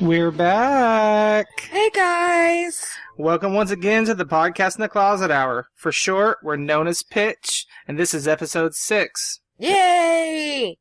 We're back. Hey guys. Welcome once again to the Podcast in the Closet Hour. For short, we're known as Pitch, and this is episode 6. Yay!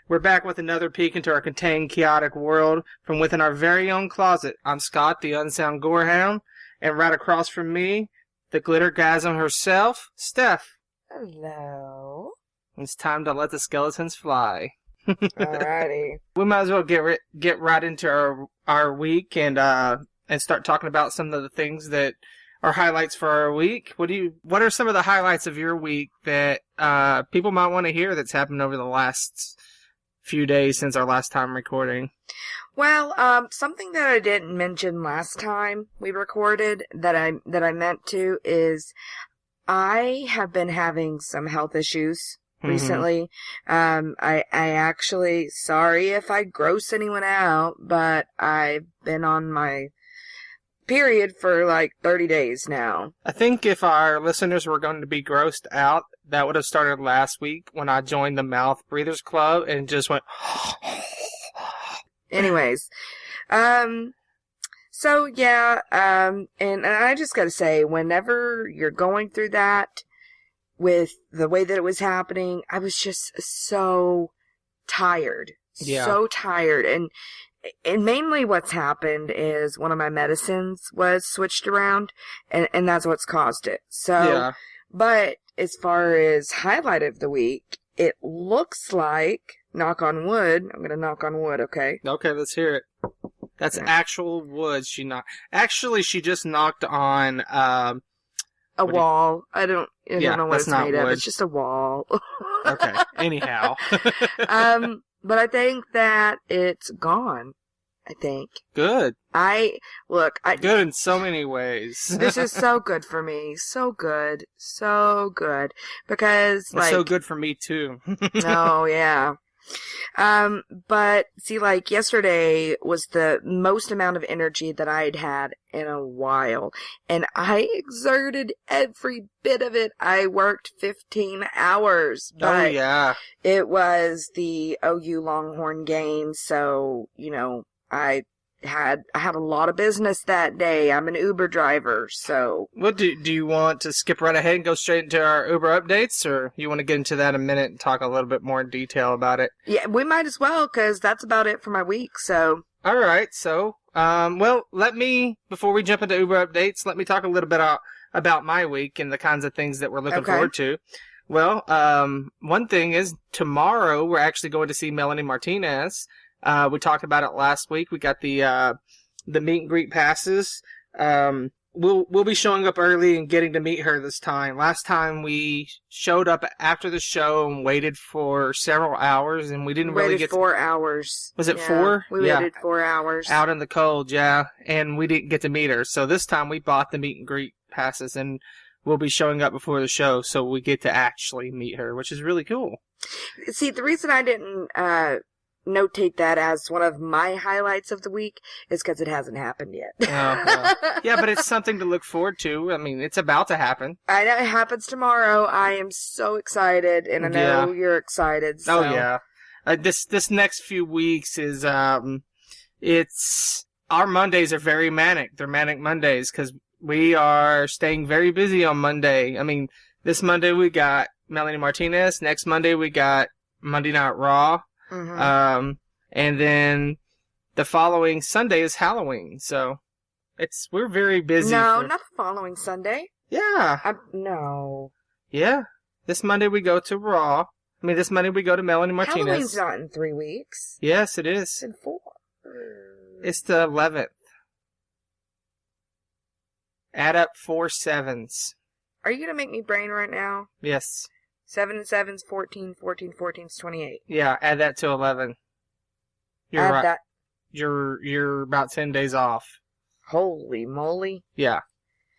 We're back with another peek into our contained, chaotic world from within our very own closet. I'm Scott, the Unsound Gorehound, and right across from me, the Glittergasm herself, Steph. Hello. It's time to let the skeletons fly. Alrighty. We might as well get right into our week and start talking about some of the things that are highlights for our week. What are some of the highlights of your week that people might want to hear that's happened over the last few days since our last time recording? Well, something that I didn't mention last time we recorded that I meant to is I have been having some health issues recently. I actually, sorry if I gross anyone out, but I've been on my period for like 30 days now. I think if our listeners were going to be grossed out, that would have started last week when I joined the Mouth Breathers Club and just went... Anyways, so yeah, and I just gotta say, whenever you're going through that, with the way that it was happening, I was just so tired. Yeah. So tired. And mainly what's happened is one of my medicines was switched around, and that's what's caused it. So, Yeah. But as far as highlight of the week, it looks like, knock on wood, I'm going to knock on wood, okay? Okay, let's hear it. That's actual wood she knocked. Actually, she just knocked on... a wall. I don't know what it's made of. Wood. It's just a wall. Okay. Anyhow. But I think that it's gone. I think. Good. Good in so many ways. This is so good for me. So good. So good. Because, it's so good for me, too. Oh, yeah. But see, like yesterday was the most amount of energy that I'd had in a while, and I exerted every bit of it. I worked 15 hours, but oh yeah, it was the OU Longhorn game, so I had a lot of business that day. I'm an Uber driver, so... What do you want to skip right ahead and go straight into our Uber updates, or you want to get into that in a minute and talk a little bit more in detail about it? Yeah, we might as well, because that's about it for my week, so... Alright, so, before we jump into Uber updates, let me talk a little bit about my week and the kinds of things that we're looking forward to. Well, one thing is, tomorrow we're actually going to see Melanie Martinez. We talked about it last week. We got the meet and greet passes. We'll be showing up early and getting to meet her this time. Last time we showed up after the show and waited for several hours, and we didn't really get 4 hours. Was it 4? We waited 4 hours. Out in the cold, yeah, and we didn't get to meet her. So this time we bought the meet and greet passes, and we'll be showing up before the show, so we get to actually meet her, which is really cool. See, the reason I didn't notate that as one of my highlights of the week is because it hasn't happened yet. Yeah, but it's something to look forward to. I mean, it's about to happen. I know it happens tomorrow. I am so excited, and I know you're excited. So. Oh yeah, this next few weeks is it's our Mondays are very manic. They're manic Mondays because we are staying very busy on Monday. I mean, this Monday we got Melanie Martinez. Next Monday we got Monday Night Raw. Mm-hmm. And then the following Sunday is Halloween, so we're very busy. No, not the following Sunday. Yeah. No. Yeah. This Monday we go to Raw. I mean, this Monday we go to Melanie Martinez. Halloween's not in 3 weeks. Yes, it is. It's in 4. It's the 11th. Add up 4 sevens. Are you gonna make me brain right now? Yes. 7 and 7's 14, 14, 14's 28. Yeah, add that to 11. You're add right. that. You're about 10 days off. Holy moly. Yeah.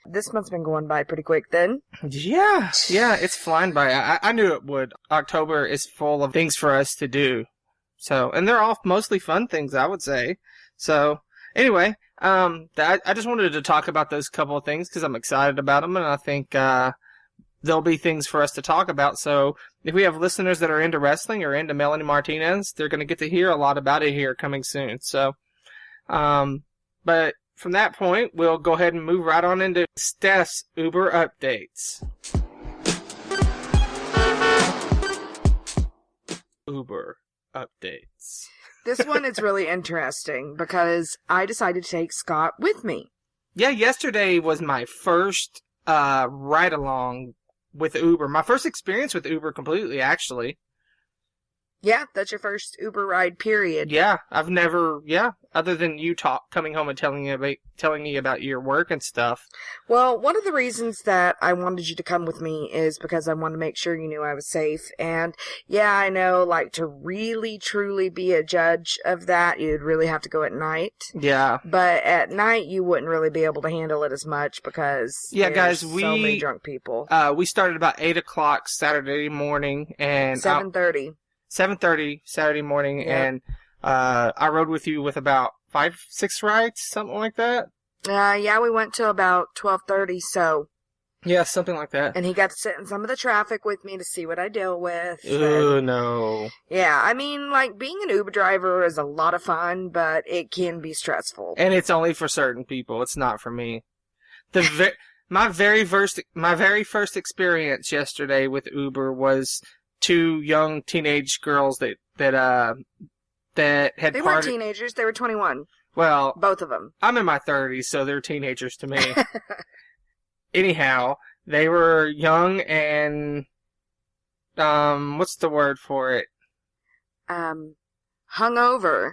This month's been going by pretty quick then. Yeah, it's flying by. I knew it would. October is full of things for us to do. So, and they're all mostly fun things, I would say. So, anyway, I just wanted to talk about those couple of things because I'm excited about them, and I think there'll be things for us to talk about. So, if we have listeners that are into wrestling or into Melanie Martinez, they're going to get to hear a lot about it here coming soon. So, But from that point, we'll go ahead and move right on into Steph's Uber updates. Uber updates. This one is really interesting because I decided to take Scott with me. Yeah, yesterday was my first ride along with Uber. My first experience with Uber completely, actually. Yeah, that's your first Uber ride, period. Yeah, I've never, other than you coming home and telling me about your work and stuff. Well, one of the reasons that I wanted you to come with me is because I wanted to make sure you knew I was safe. And yeah, I know, like, to really, truly be a judge of that, you'd really have to go at night. Yeah. But at night, you wouldn't really be able to handle it as much because there's so many drunk people. We started about 8 o'clock Saturday morning and 7:30. 7:30 Saturday morning, yep. And I rode with you with about 5-6 rides, something like that. Yeah, we went till about 12:30, so. Yeah, something like that. And he got to sit in some of the traffic with me to see what I deal with. Oh, no. Yeah, I mean, like, being an Uber driver is a lot of fun, but it can be stressful. And it's only for certain people. It's not for me. My very first experience yesterday with Uber was 2 young teenage girls that had They weren't teenagers, they were 21. Well, both of them. I'm in my 30s, so they're teenagers to me. Anyhow, they were young and what's the word for it? Hungover.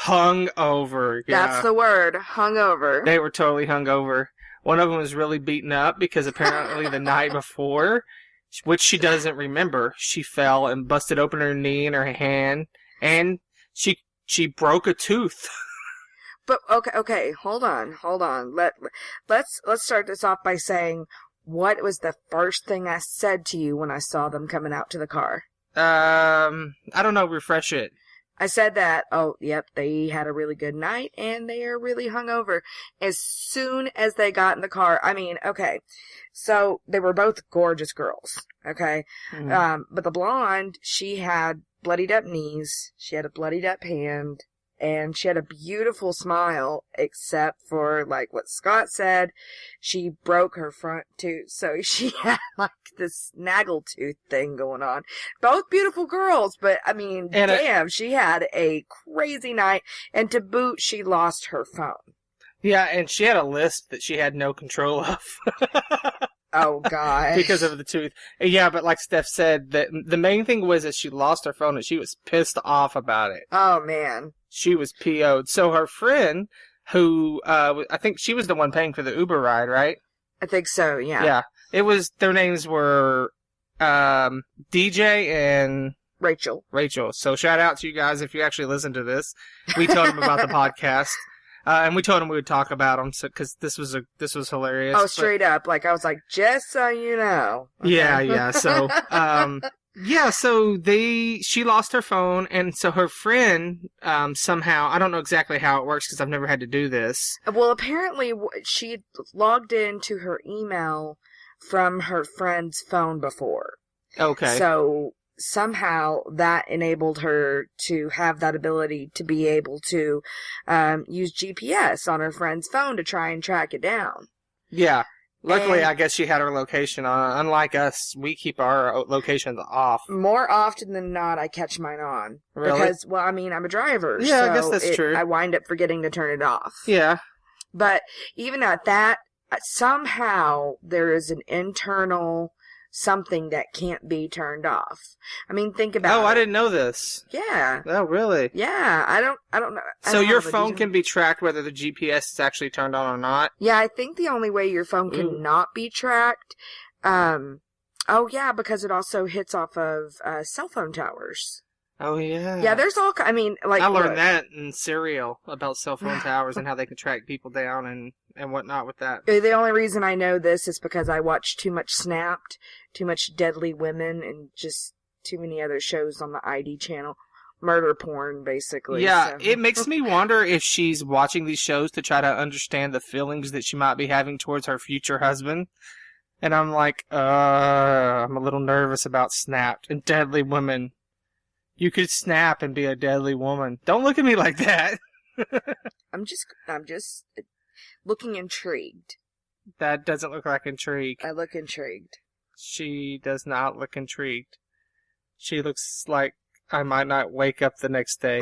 Hungover. Yeah. That's the word, hungover. They were totally hungover. One of them was really beaten up because apparently the night before, which she doesn't remember, she fell and busted open her knee and her hand, and she broke a tooth. But okay, hold on. Let's start this off by saying, what was the first thing I said to you when I saw them coming out to the car? I don't know. Refresh it. I said that, oh, yep, they had a really good night, and they are really hungover. As soon as they got in the car, I mean, okay, so they were both gorgeous girls, okay? Mm-hmm. But the blonde, she had bloodied up knees, she had a bloodied up hand, and she had a beautiful smile, except for, like what Scott said, she broke her front tooth. So she had, like, this snaggle tooth thing going on. Both beautiful girls, but, I mean, and damn, she had a crazy night. And to boot, she lost her phone. Yeah, and she had a lisp that she had no control of. Oh, God. Because of the tooth. Yeah, but like Steph said, the main thing was that she lost her phone and she was pissed off about it. Oh, man. She was PO'd. So her friend, who, I think she was the one paying for the Uber ride, right? I think so, yeah. Yeah. Their names were, DJ and Rachel. So shout out to you guys if you actually listen to this. We told them about the podcast. And we told them we would talk about them, because this was hilarious. Oh, straight up. Like, I was like, just so you know. Okay. Yeah. So, so she lost her phone, and so her friend, somehow, I don't know exactly how it works, because I've never had to do this. Well, apparently, she logged into her email from her friend's phone before. Okay. So somehow that enabled her to have that ability to be able to use GPS on her friend's phone to try and track it down. Yeah. Luckily, I guess she had her location on. Unlike us, we keep our locations off. More often than not, I catch mine on. Really? Because, well, I mean, I'm a driver. Yeah, so I guess that's true. I wind up forgetting to turn it off. Yeah. But even at that, somehow there is an internal something that can't be turned off. I mean, think about it. Oh, I didn't know this. Yeah. Oh, really? Yeah, I don't know. So your phone can be tracked whether the GPS is actually turned on or not? Yeah, I think the only way your phone cannot be tracked, because it also hits off of cell phone towers. Oh, yeah. Yeah, there's all, I mean, like... I learned that in Serial about cell phone towers and how they can track people down and whatnot with that. The only reason I know this is because I watch too much Snapped, too much Deadly Women, and just too many other shows on the ID channel. Murder porn, basically. Yeah, so. It makes me wonder if she's watching these shows to try to understand the feelings that she might be having towards her future husband. And I'm like, I'm a little nervous about Snapped and Deadly Women. You could snap and be a deadly woman. Don't look at me like that. I'm just looking intrigued. That doesn't look like intrigue. I look intrigued. She does not look intrigued. She looks like I might not wake up the next day.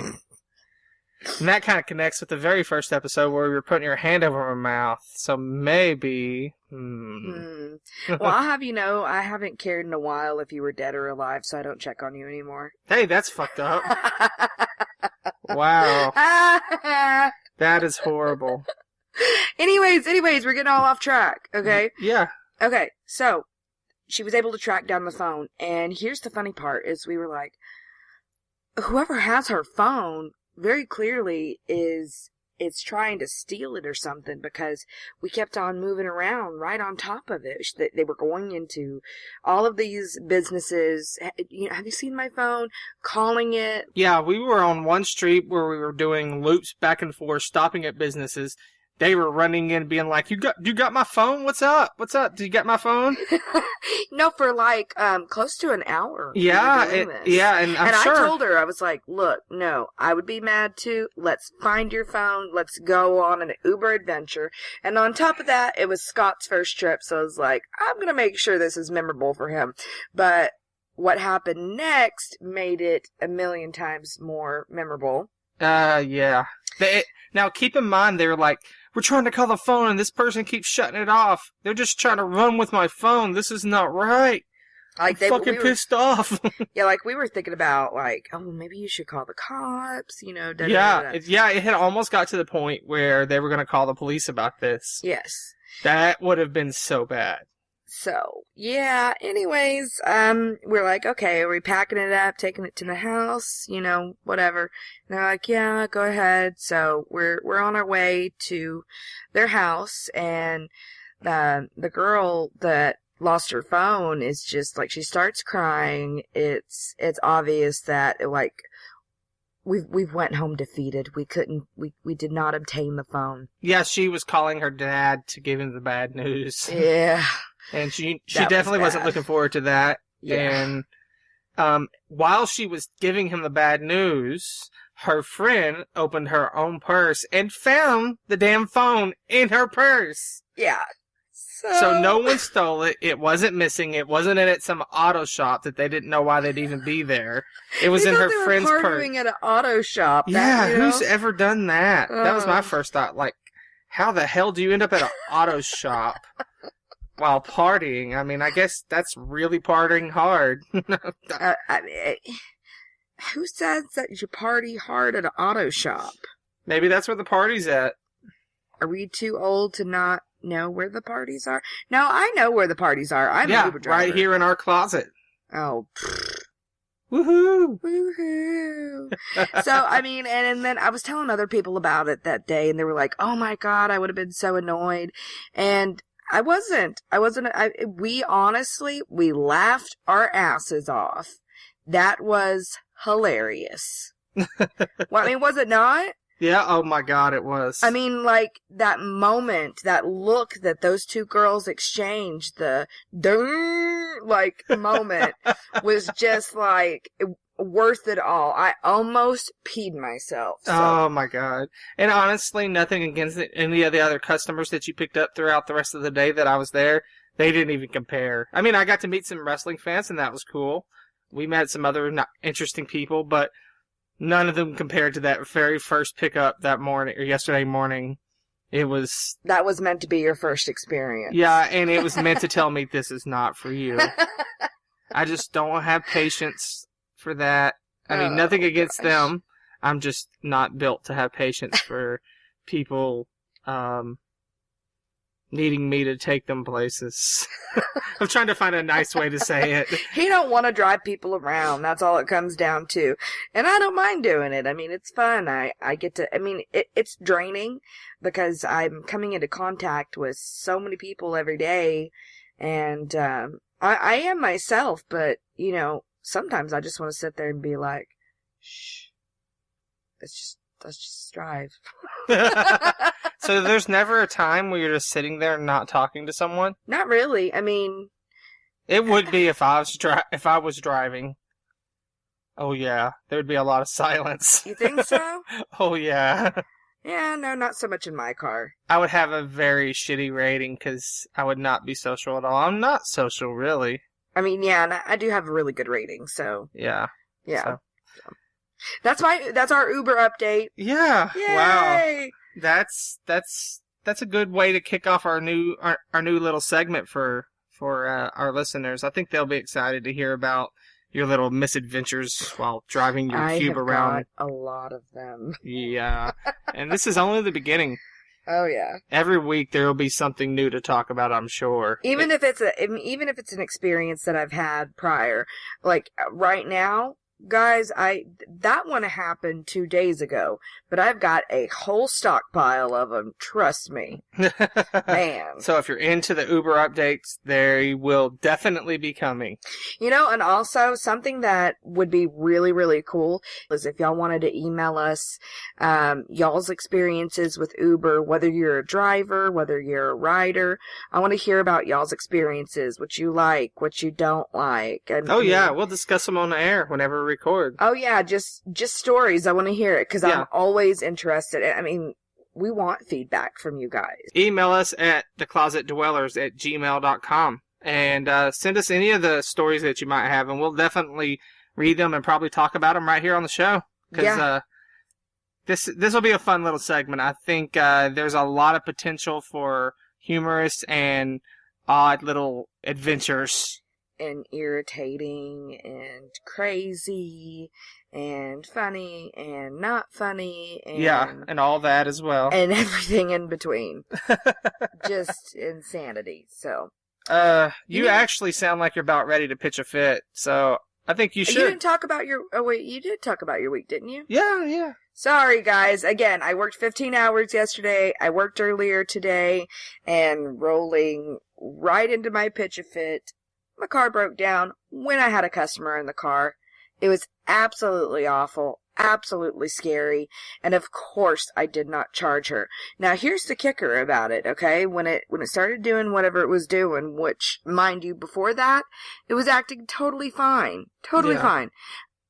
And that kind of connects with the very first episode where we were putting your hand over my mouth. So maybe... Well, I'll have you know, I haven't cared in a while if you were dead or alive, so I don't check on you anymore. Hey, that's fucked up. Wow. That is horrible. Anyways, we're getting all off track, okay? Yeah. Okay, so, she was able to track down the phone, and here's the funny part, is we were like, whoever has her phone very clearly it's trying to steal it or something, because we kept on moving around right on top of it. They were going into all of these businesses. Have you seen my phone? Calling it. Yeah, we were on one street where we were doing loops back and forth, stopping at businesses. They were running in being like, you got my phone? What's up? Did you get my phone? No, for like, close to an hour. Yeah, and I'm sure. I told her, I was like, look, no, I would be mad too. Let's find your phone. Let's go on an Uber adventure. And on top of that, it was Scott's first trip. So I was like, I'm going to make sure this is memorable for him. But what happened next made it a million times more memorable. Yeah. Now keep in mind, they were like, we're trying to call the phone and this person keeps shutting it off. They're just trying to run with my phone. This is not right. Like I'm fucking pissed off. Yeah, like we were thinking about like, oh, maybe you should call the cops, you know. It had almost got to the point where they were going to call the police about this. Yes. That would have been so bad. So, yeah, anyways, we're like, okay, are we packing it up, taking it to the house, you know, whatever. And they're like, yeah, go ahead. So we're on our way to their house, and the girl that lost her phone is just like, she starts crying. It's obvious that like we've went home defeated. We did not obtain the phone. Yeah, she was calling her dad to give him the bad news. Yeah. And she definitely wasn't looking forward to that. Yeah. And while she was giving him the bad news, her friend opened her own purse and found the damn phone in her purse. Yeah. So no one stole it. It wasn't missing. It wasn't in some auto shop that they didn't know why they'd even be there. It was in her friend's purse. Partying at an auto shop. Yeah, who's ever done that? That was my first thought. Like, how the hell do you end up at an auto shop while partying? I mean, I guess that's really partying hard. Who says that you party hard at an auto shop? Maybe that's where the party's at. Are we too old to not know where the parties are? No, I know where the parties are. I'm an Uber driver. Right here in our closet. Oh. Woohoo! Woohoo! So, I mean, and then I was telling other people about it that day, and they were like, oh my God, I would have been so annoyed. And I wasn't. We honestly, we laughed our asses off. That was hilarious. Well, I mean, was it not? Yeah, oh my God, it was. I mean, like, that moment, that look that those two girls exchanged, the like moment was just like worth it all. I almost peed myself. So. Oh my God. And honestly, nothing against any of the other customers that you picked up throughout the rest of the day that I was there. They didn't even compare. I mean, I got to meet some wrestling fans and that was cool. We met some other interesting people, but none of them compared to that very first pickup that morning or yesterday morning. That was meant to be your first experience. Yeah, and it was meant to tell me this is not for you. I just don't have patience for that. I mean, nothing against them. I'm just not built to have patience for people needing me to take them places. I'm trying to find a nice way to say it. He don't want to drive people around. That's all it comes down to. And I don't mind doing it. I mean, it's fun. I get to, I mean, it's draining because I'm coming into contact with so many people every day. And, I am myself, but, you know, sometimes I just want to sit there and be like, shh, let's just drive. So there's never a time where you're just sitting there not talking to someone? Not really. I mean, it would be if I was driving. Oh yeah, there would be a lot of silence. You think so? Oh yeah. Yeah, no, not so much in my car. I would have a very shitty rating because I would not be social at all. I'm not social, really. I mean, yeah, and I do have a really good rating, so. Yeah. Yeah. So. That's our Uber update. Yeah. Yay! Wow. That's a good way to kick off our new little segment for our listeners. I think they'll be excited to hear about your little misadventures while driving your cube around. I have got a lot of them. Yeah. And this is only the beginning. Oh yeah. Every week there will be something new to talk about, I'm sure. Even if it's an experience that I've had prior. Like right now, guys, that one happened 2 days ago, but I've got a whole stockpile of them. Trust me, man. So if you're into the Uber updates, they will definitely be coming. You know, and also something that would be really, really cool is if y'all wanted to email us y'all's experiences with Uber, whether you're a driver, whether you're a rider. I want to hear about y'all's experiences, what you like, what you don't like. And, yeah, we'll discuss them on the air whenever we record. Oh yeah, just stories. I want to hear it because I'm always interested. I mean, we want feedback from you guys. Email us at theclosetdwellers@gmail.com and send us any of the stories that you might have, and we'll definitely read them and probably talk about them right here on the show. Because this will be a fun little segment. I think there's a lot of potential for humorous and odd little adventures. And irritating and crazy and funny and not funny and and all that as well. And everything in between. Just insanity. So you actually sound like you're about ready to pitch a fit, so I think you should. You didn't talk about your you did talk about your week, didn't you? Yeah. Sorry guys. Again, I worked 15 hours yesterday. I worked earlier today and rolling right into my pitch a fit. My car broke down when I had a customer in the car. It was absolutely awful, absolutely scary, and of course I did not charge her. Now here's the kicker about it, okay? When it started doing whatever it was doing, which, mind you, before that, it was acting totally fine. Totally fine.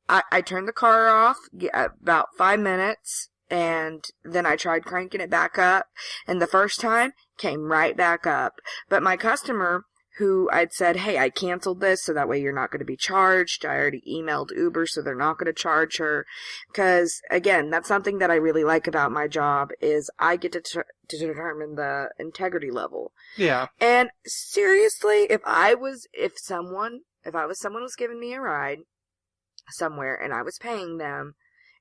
I turned the car off about 5 minutes, and then I tried cranking it back up, and the first time, came right back up. But my customer, who I'd said, hey, I canceled this so that way you're not going to be charged. I already emailed Uber so they're not going to charge her. Because, again, that's something that I really like about my job is I get to determine the integrity level. Yeah. And seriously, if someone was giving me a ride somewhere and I was paying them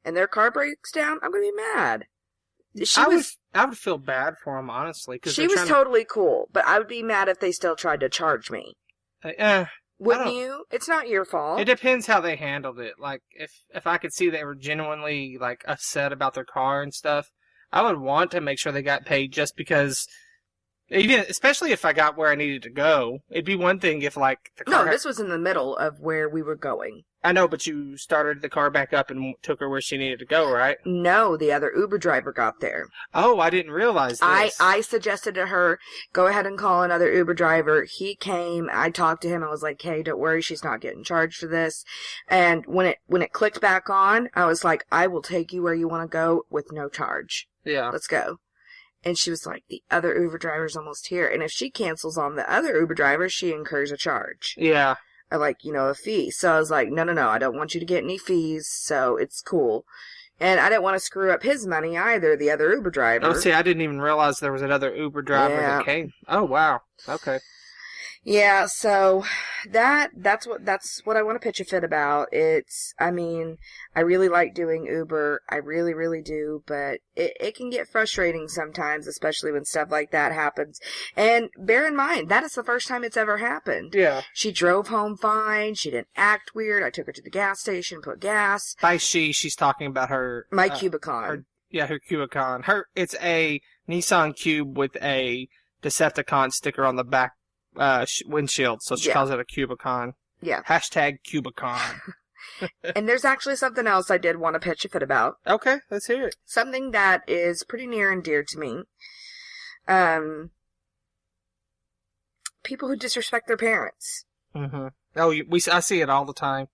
and their car breaks down, I'm going to be mad. I would feel bad for him, honestly. She was totally cool, but I would be mad if they still tried to charge me. Wouldn't you? It's not your fault. It depends how they handled it. Like, if I could see they were genuinely, like, upset about their car and stuff, I would want to make sure they got paid just because, especially if I got where I needed to go. It'd be one thing if, like, the car... No, this was in the middle of where we were going. I know, but you started the car back up and took her where she needed to go, right? No, the other Uber driver got there. Oh, I didn't realize this. I suggested to her, go ahead and call another Uber driver. He came, I talked to him, I was like, hey, don't worry, she's not getting charged for this. And when it clicked back on, I was like, I will take you where you want to go with no charge. Yeah. Let's go. And she was like, the other Uber driver's almost here. And if she cancels on the other Uber driver, she incurs a charge. Yeah. A fee. So I was like, no, I don't want you to get any fees, so it's cool. And I didn't want to screw up his money either, the other Uber driver. Oh, see, I didn't even realize there was another Uber driver that came. Oh, wow. Okay. Yeah, so that's what I want to pitch a fit about. I really like doing Uber. I really, really do, but it can get frustrating sometimes, especially when stuff like that happens. And bear in mind, that is the first time it's ever happened. Yeah. She drove home fine. She didn't act weird. I took her to the gas station, put gas. By she's talking about her... My Cubicon. Her Cubicon. It's a Nissan Cube with a Decepticon sticker on the back windshield, so she calls it a Cubicon. Yeah. Hashtag Cubicon. And there's actually something else I did want to pitch a fit about. Okay, let's hear it. Something that is pretty near and dear to me. People who disrespect their parents. Mm-hmm. Oh, I see it all the time.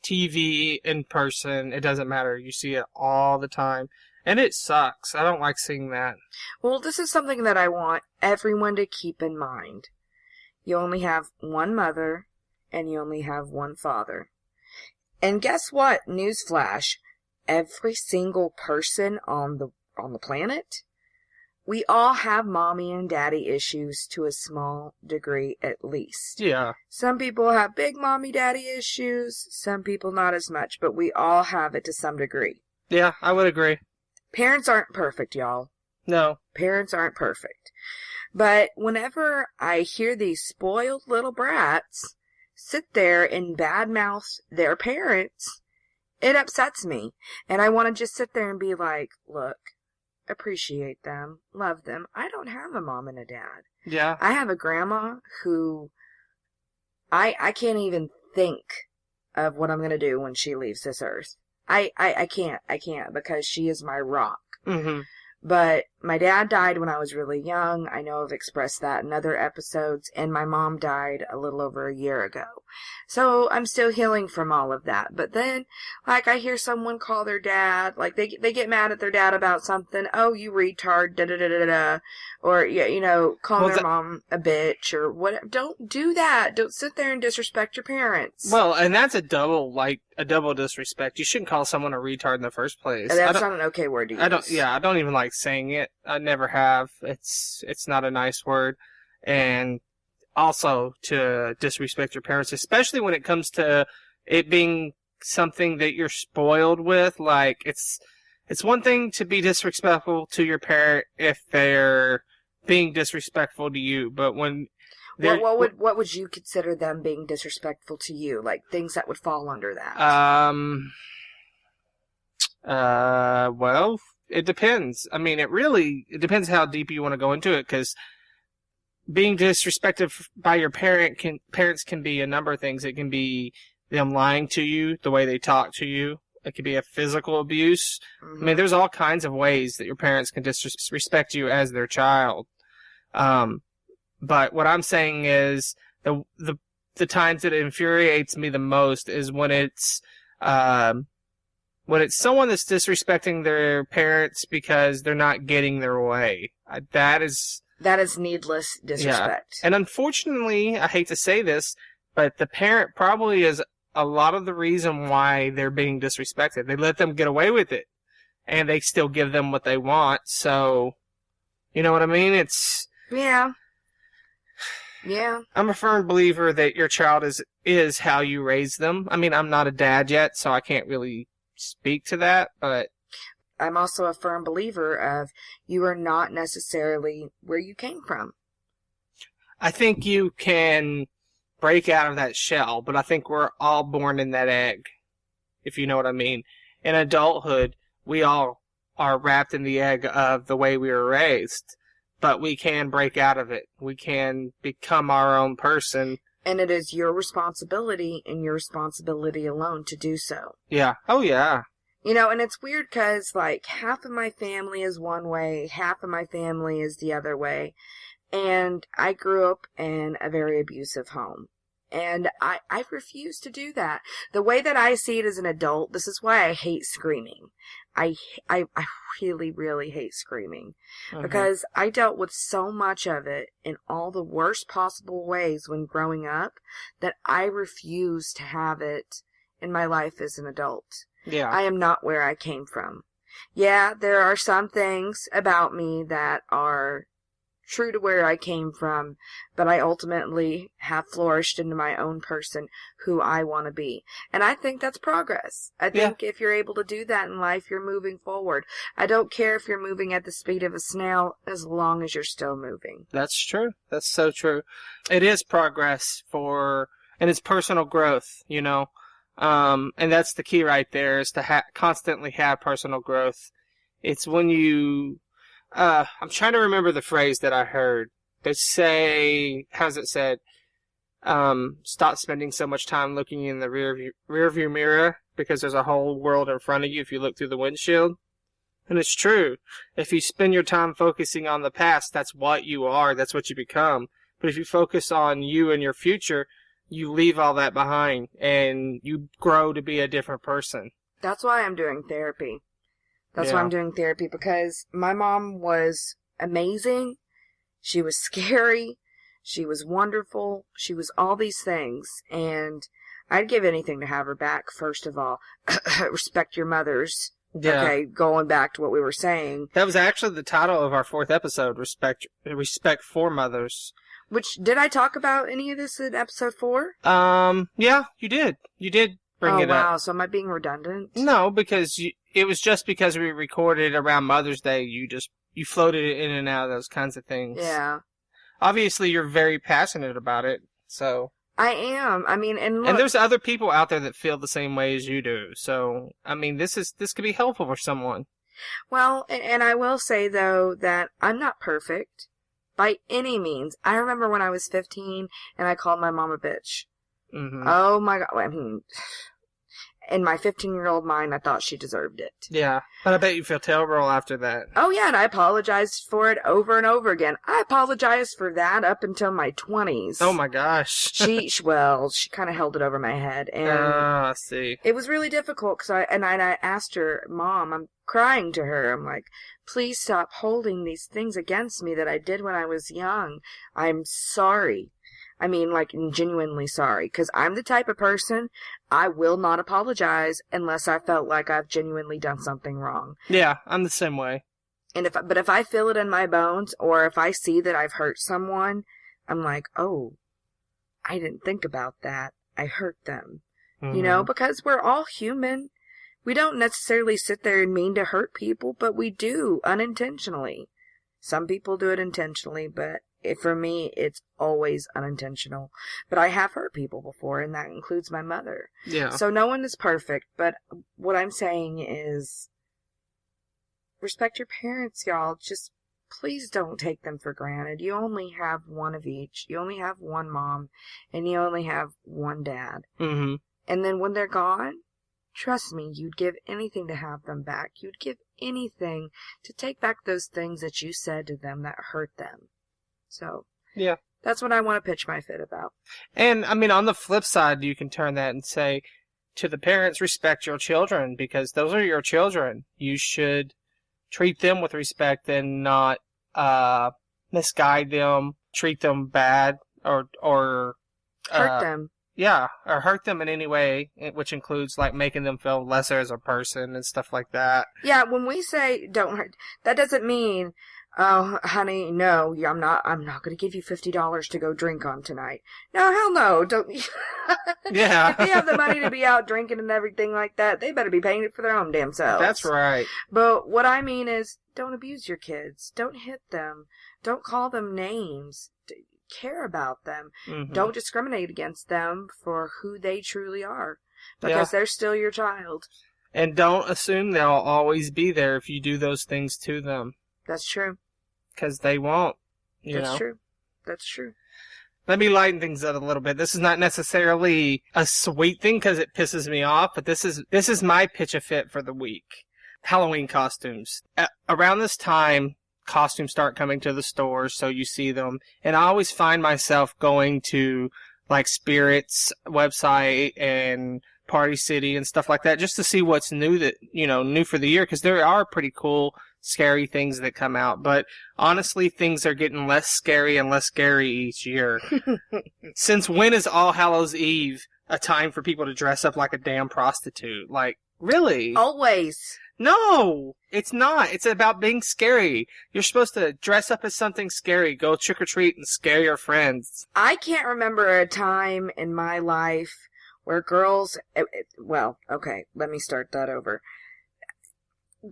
TV, in person, it doesn't matter. You see it all the time. And it sucks. I don't like seeing that. Well, this is something that I want everyone to keep in mind. You only have one mother, and you only have one father. And guess what? Newsflash. Every single person on the planet, we all have mommy and daddy issues to a small degree at least. Yeah. Some people have big mommy daddy issues, some people not as much, but we all have it to some degree. Yeah, I would agree. Parents aren't perfect, y'all. No. Parents aren't perfect. But whenever I hear these spoiled little brats sit there and badmouth their parents, it upsets me. And I want to just sit there and be like, look, appreciate them, love them. I don't have a mom and a dad. Yeah. I have a grandma who I can't even think of what I'm going to do when she leaves this earth. I can't because she is my rock. Mm-hmm. But my dad died when I was really young. I know I've expressed that in other episodes. And my mom died a little over a year ago. So I'm still healing from all of that. But then, like, I hear someone call their dad, like, they get mad at their dad about something. Oh, you retard, da-da-da-da-da. Or, you know, call their mom a bitch or whatever. Don't do that. Don't sit there and disrespect your parents. Well, and that's a double disrespect. You shouldn't call someone a retard in the first place. That's not an okay word to use. I don't even like saying it. I never have. It's not a nice word. And also to disrespect your parents, especially when it comes to it being something that you're spoiled with. Like, it's one thing to be disrespectful to your parent if they're being disrespectful to you, but when what would you consider them being disrespectful to you? Like things that would fall under that? Well, it depends. I mean, it depends how deep you want to go into it, because being disrespected by your parents can be a number of things. It can be them lying to you, the way they talk to you. It could be a physical abuse. Mm-hmm. I mean, there's all kinds of ways that your parents can disrespect you as their child. But what I'm saying is the times that it infuriates me the most is when it's someone that's disrespecting their parents because they're not getting their way. That is needless disrespect. Yeah. And unfortunately, I hate to say this, but the parent probably is a lot of the reason why they're being disrespected. They let them get away with it, and they still give them what they want. So, you know what I mean? Yeah. I'm a firm believer that your child is how you raise them. I mean, I'm not a dad yet, so I can't really speak to that, but I'm also a firm believer of you are not necessarily where you came from. I think you can break out of that shell, but I think we're all born in that egg, if you know what I mean. In adulthood, we all are wrapped in the egg of the way we were raised, but we can break out of it. We can become our own person. And it is your responsibility and your responsibility alone to do so. Yeah. Oh, yeah. You know, and it's weird because, like, half of my family is one way, half of my family is the other way. And I grew up in a very abusive home. And I refuse to do that. The way that I see it as an adult, this is why I hate screaming. I really, really hate screaming. Mm-hmm. Because I dealt with so much of it in all the worst possible ways when growing up that I refuse to have it in my life as an adult. Yeah. I am not where I came from. Yeah, there are some things about me that are true to where I came from, but I ultimately have flourished into my own person, who I want to be. And I think that's progress. I think if you're able to do that in life, you're moving forward. I don't care if you're moving at the speed of a snail, as long as you're still moving. That's true. That's so true. It is progress and it's personal growth, you know. And that's the key right there, is to constantly have personal growth. It's when you I'm trying to remember the phrase that I heard. They say, how's it said? Stop spending so much time looking in the rearview mirror, because there's a whole world in front of you if you look through the windshield. And it's true. If you spend your time focusing on the past, that's what you are. That's what you become. But if you focus on you and your future, you leave all that behind and you grow to be a different person. That's why I'm doing therapy. That's why I'm doing therapy, because my mom was amazing. She was scary. She was wonderful. She was all these things. And I'd give anything to have her back, first of all. Respect your mothers. Yeah. Okay, going back to what we were saying. That was actually the title of our 4th episode, Respect for Mothers. Which, did I talk about any of this in episode 4? Yeah, you did. You did bring it up. Oh, wow, so am I being redundant? No, because it was just because we recorded around Mother's Day, you floated it in and out of those kinds of things. Yeah. Obviously, you're very passionate about it, so... I am. I mean, and look... And there's other people out there that feel the same way as you do, so, I mean, this could be helpful for someone. Well, and I will say, though, that I'm not perfect. By any means. I remember when I was 15, and I called my mom a bitch. Mm-hmm. Oh, my God. I mean... In my 15-year-old mind, I thought she deserved it. Yeah, but I bet you feel terrible after that. Oh, yeah, and I apologized for it over and over again. I apologized for that up until my 20s. Oh, my gosh. She kind of held it over my head. And I see. It was really difficult, because I asked her, Mom, I'm crying to her. I'm like, please stop holding these things against me that I did when I was young. I'm sorry. I mean, like, genuinely sorry, because I'm the type of person, I will not apologize unless I felt like I've genuinely done something wrong. Yeah, I'm the same way. But if I feel it in my bones, or if I see that I've hurt someone, I'm like, oh, I didn't think about that. I hurt them. Mm-hmm. You know, because we're all human. We don't necessarily sit there and mean to hurt people, but we do, unintentionally. Some people do it intentionally, but... For me, it's always unintentional. But I have hurt people before, and that includes my mother. Yeah. So no one is perfect, but what I'm saying is respect your parents, y'all. Just please don't take them for granted. You only have one of each. You only have one mom, and you only have one dad. Mm-hmm. And then when they're gone, trust me, you'd give anything to have them back. You'd give anything to take back those things that you said to them that hurt them. So, yeah, that's what I want to pitch my fit about. And, I mean, on the flip side, you can turn that and say, to the parents, respect your children, because those are your children. You should treat them with respect and not misguide them, treat them bad, or hurt them. Yeah, or hurt them in any way, which includes, like, making them feel lesser as a person and stuff like that. Yeah, when we say don't hurt, that doesn't mean... Oh, honey, no, I'm not going to give you $50 to go drink on tonight. No, hell no, don't. Yeah. If they have the money to be out drinking and everything like that, they better be paying it for their own damn selves. That's right. But what I mean is, don't abuse your kids. Don't hit them. Don't call them names. Care about them. Mm-hmm. Don't discriminate against them for who they truly are. Because they're still your child. And don't assume they'll always be there if you do those things to them. That's true. Because they won't. That's true. That's true. Let me lighten things up a little bit. This is not necessarily a sweet thing because it pisses me off, but this is my pitch a fit for the week. Halloween costumes. Around this time, costumes start coming to the stores, so you see them. And I always find myself going to, like, Spirit's website and Party City and stuff like that just to see what's new new for the year, because there are pretty cool scary things that come out, but honestly, things are getting less scary and less scary each year. Since when is All Hallows Eve a time for people to dress up like a damn prostitute? Like, really? Always. No, it's not. It's about being scary. You're supposed to dress up as something scary, go trick-or-treat and scare your friends. I can't remember a time in my life where girls... Well, okay, let me start that over.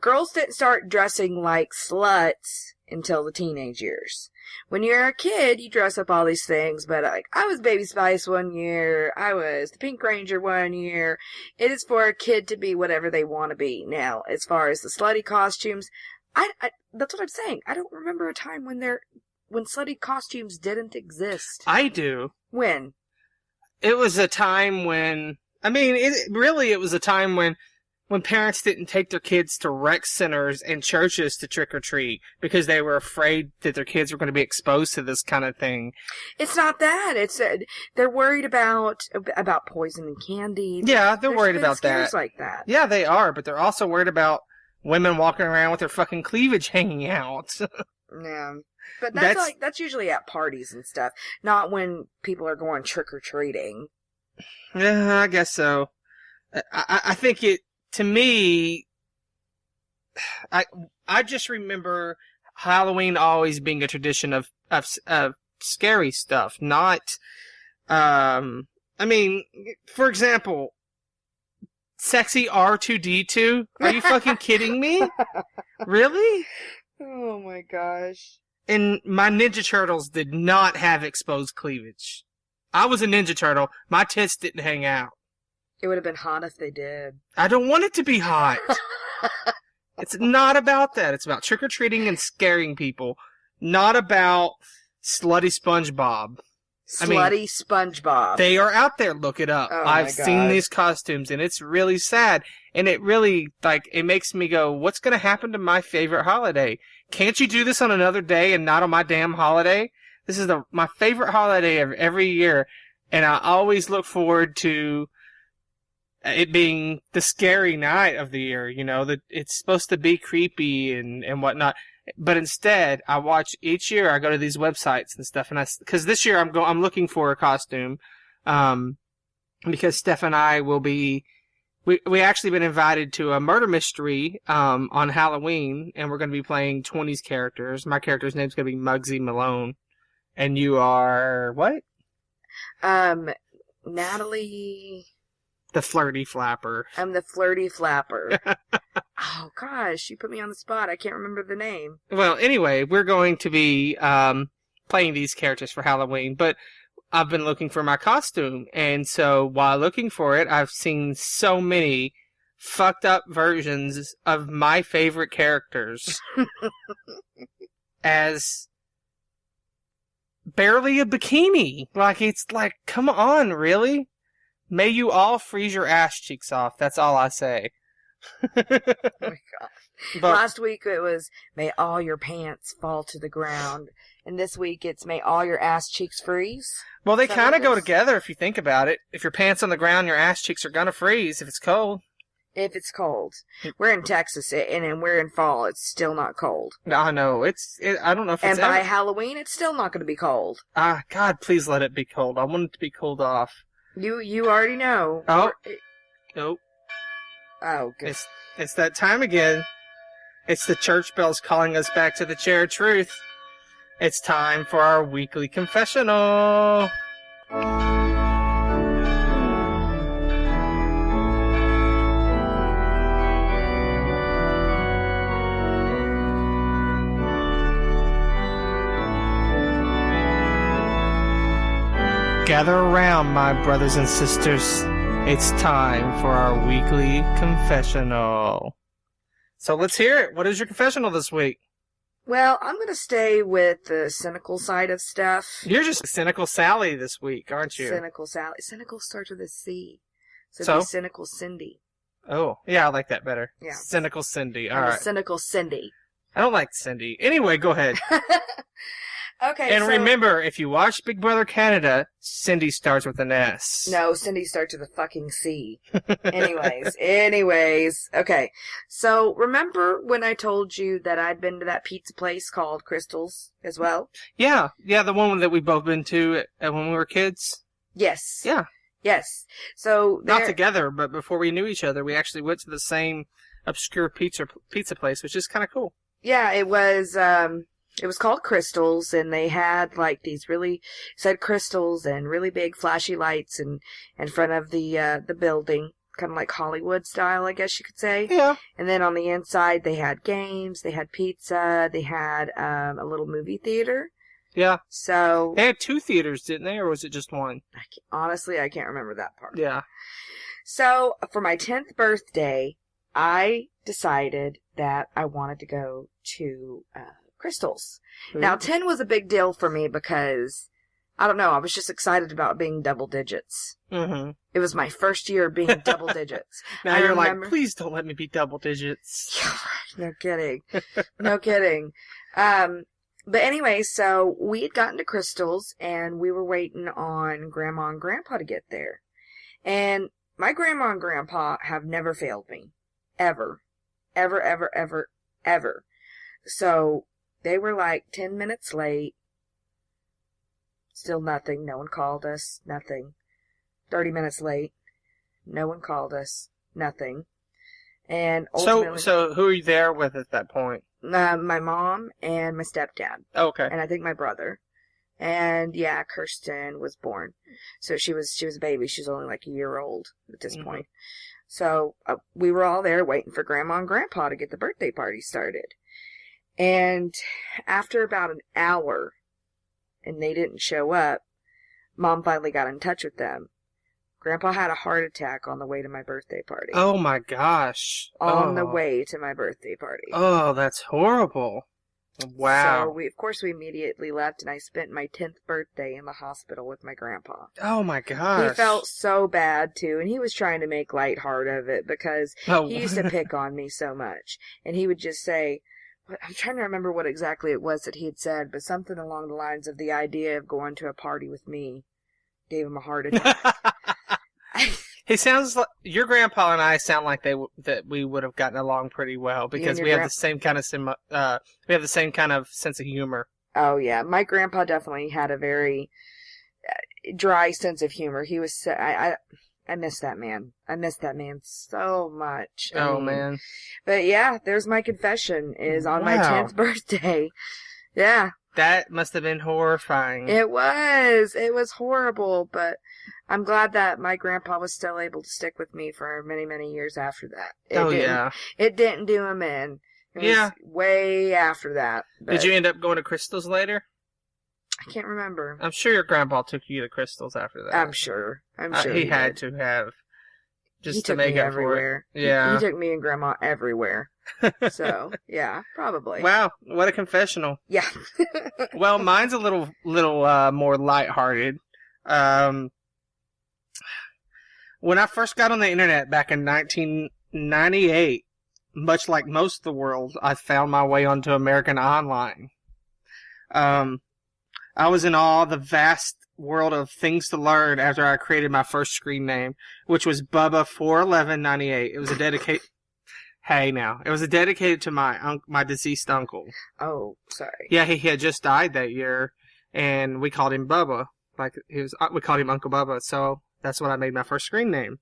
Girls didn't start dressing like sluts until the teenage years. When you're a kid, you dress up all these things, but like, I was Baby Spice one year, I was the Pink Ranger one year. It is for a kid to be whatever they want to be. Now, as far as the slutty costumes, I that's what I'm saying. I don't remember a time when slutty costumes didn't exist. I do. When? It was a time when, it was a time when parents didn't take their kids to rec centers and churches to trick-or-treat because they were afraid that their kids were going to be exposed to this kind of thing. It's not that. It's they're worried about poison and candy. Yeah, they're worried about that. Like that. Yeah, they are, but they're also worried about women walking around with their fucking cleavage hanging out. Yeah. But that's usually at parties and stuff, not when people are going trick-or-treating. Yeah, I guess so. I think to me, I just remember Halloween always being a tradition of scary stuff, not, I mean, for example, sexy R2-D2? Are you fucking kidding me? Really? Oh my gosh. And my Ninja Turtles did not have exposed cleavage. I was a Ninja Turtle. My tits didn't hang out. It would have been hot if they did. I don't want it to be hot. It's not about that. It's about trick-or-treating and scaring people. Not about slutty SpongeBob. SpongeBob. They are out there. Look it up. Oh I've seen these costumes, and it's really sad. And it really, it makes me go, what's going to happen to my favorite holiday? Can't you do this on another day and not on my damn holiday? This is my favorite holiday of every year, and I always look forward to it being the scary night of the year, that it's supposed to be creepy and whatnot. But instead, I watch each year, I go to these websites and stuff, and because this year I'm looking for a costume, because Steph and I will be, we actually been invited to a murder mystery, on Halloween, and we're going to be playing 20s characters. My character's name's going to be Muggsy Malone. And you are what? Natalie. The Flirty Flapper. I'm the Flirty Flapper. Oh gosh, you put me on the spot. I can't remember the name. Well, anyway, we're going to be playing these characters for Halloween, but I've been looking for my costume, and so while looking for it, I've seen so many fucked up versions of my favorite characters as barely a bikini. It's come on, really? May you all freeze your ass cheeks off. That's all I say. Oh my God. But last week it was, may all your pants fall to the ground. And this week it's, may all your ass cheeks freeze. Well, they kind of go together if you think about it. If your pants on the ground, your ass cheeks are going to freeze if it's cold. If it's cold. We're in Texas, and we're in fall. It's still not cold. I know. I don't know if it's... And by Halloween, it's still not going to be cold. God, please let it be cold. I want it to be cooled off. You already know. Oh. Nope. Oh, good. It's that time again. It's the church bells calling us back to the chair of truth. It's time for our weekly confessional. Gather around, my brothers and sisters. It's time for our weekly confessional. So let's hear it. What is your confessional this week? Well, I'm going to stay with the cynical side of stuff. You're just Cynical Sally this week, aren't you? Cynical Sally. Cynical starts with a C. So? Cynical Cindy. Oh, yeah, I like that better. Yeah. Cynical Cindy. All I'm right. Cynical Cindy. I don't like Cindy. Anyway, go ahead. Okay, and remember, if you watch Big Brother Canada, Cindy starts with an S. No, Cindy starts with a fucking C. Anyways. Okay. So, remember when I told you that I'd been to that pizza place called Crystal's as well? Yeah, the one that we've both been to when we were kids? Yes. Yeah. Yes. So, not together, but before we knew each other, we actually went to the same obscure pizza place, which is kind of cool. Yeah, it was called Crystals, and they had these really said crystals and really big flashy lights in front of the building, kind of like Hollywood style, I guess you could say. Yeah. And then on the inside, they had games, they had pizza, they had a little movie theater. Yeah. So they had 2 theaters, didn't they, or was it just one? Honestly, I can't remember that part. Yeah. So for my 10th birthday, I decided that I wanted to go to Crystals. Ooh. Now, 10 was a big deal for me because, I don't know, I was just excited about being double digits. Mm-hmm. It was my first year being double digits. Now you're like, please don't let me be double digits. No kidding. No kidding. But anyway, so we had gotten to Crystals, and we were waiting on Grandma and Grandpa to get there. And my Grandma and Grandpa have never failed me. Ever. Ever, ever, ever, ever. So they were like 10 minutes late. Still nothing. No one called us. Nothing. 30 minutes late. No one called us. Nothing. And ultimately, so who are you there with at that point? My mom and my stepdad. Okay. And I think my brother. And yeah, Kirsten was born. So she was a baby. She was only like a year old at this point. So we were all there waiting for Grandma and Grandpa to get the birthday party started. And after about an hour, and they didn't show up, Mom finally got in touch with them. Grandpa had a heart attack on the way to my birthday party. Oh my gosh. On the way to my birthday party. Oh, that's horrible. Wow. So we immediately left, and I spent my 10th birthday in the hospital with my grandpa. Oh my gosh. He felt so bad too, and he was trying to make lighthearted of it because he used to pick on me so much. And he would just say, I'm trying to remember what exactly it was that he had said, but something along the lines of the idea of going to a party with me gave him a heart attack. He sounds like your grandpa and I sound like that we would have gotten along pretty well because we have the same kind of sense of humor. Oh yeah, my grandpa definitely had a very dry sense of humor. He was I miss that man. I miss that man so much. Man. But yeah, there's my confession is on my 10th birthday. Yeah. That must have been horrifying. It was. It was horrible, but I'm glad that my grandpa was still able to stick with me for many, many years after that. It didn't do him in. It was way after that. Did you end up going to Crystal's later? I can't remember. I'm sure your grandpa took you to Crystal's after that. I'm sure he had to have. Just to make me up everywhere. For it. Yeah. He took me and Grandma everywhere. So, yeah, probably. Wow, what a confessional. Yeah. Well, mine's a little more lighthearted. When I first got on the internet back in 1998, much like most of the world, I found my way onto American Online. I was in awe of the vast world of things to learn after I created my first screen name, which was Bubba41198. It was a dedicated to my deceased uncle. Oh, sorry. Yeah, he had just died that year, and we called him Bubba. We called him Uncle Bubba, so that's what I made my first screen name.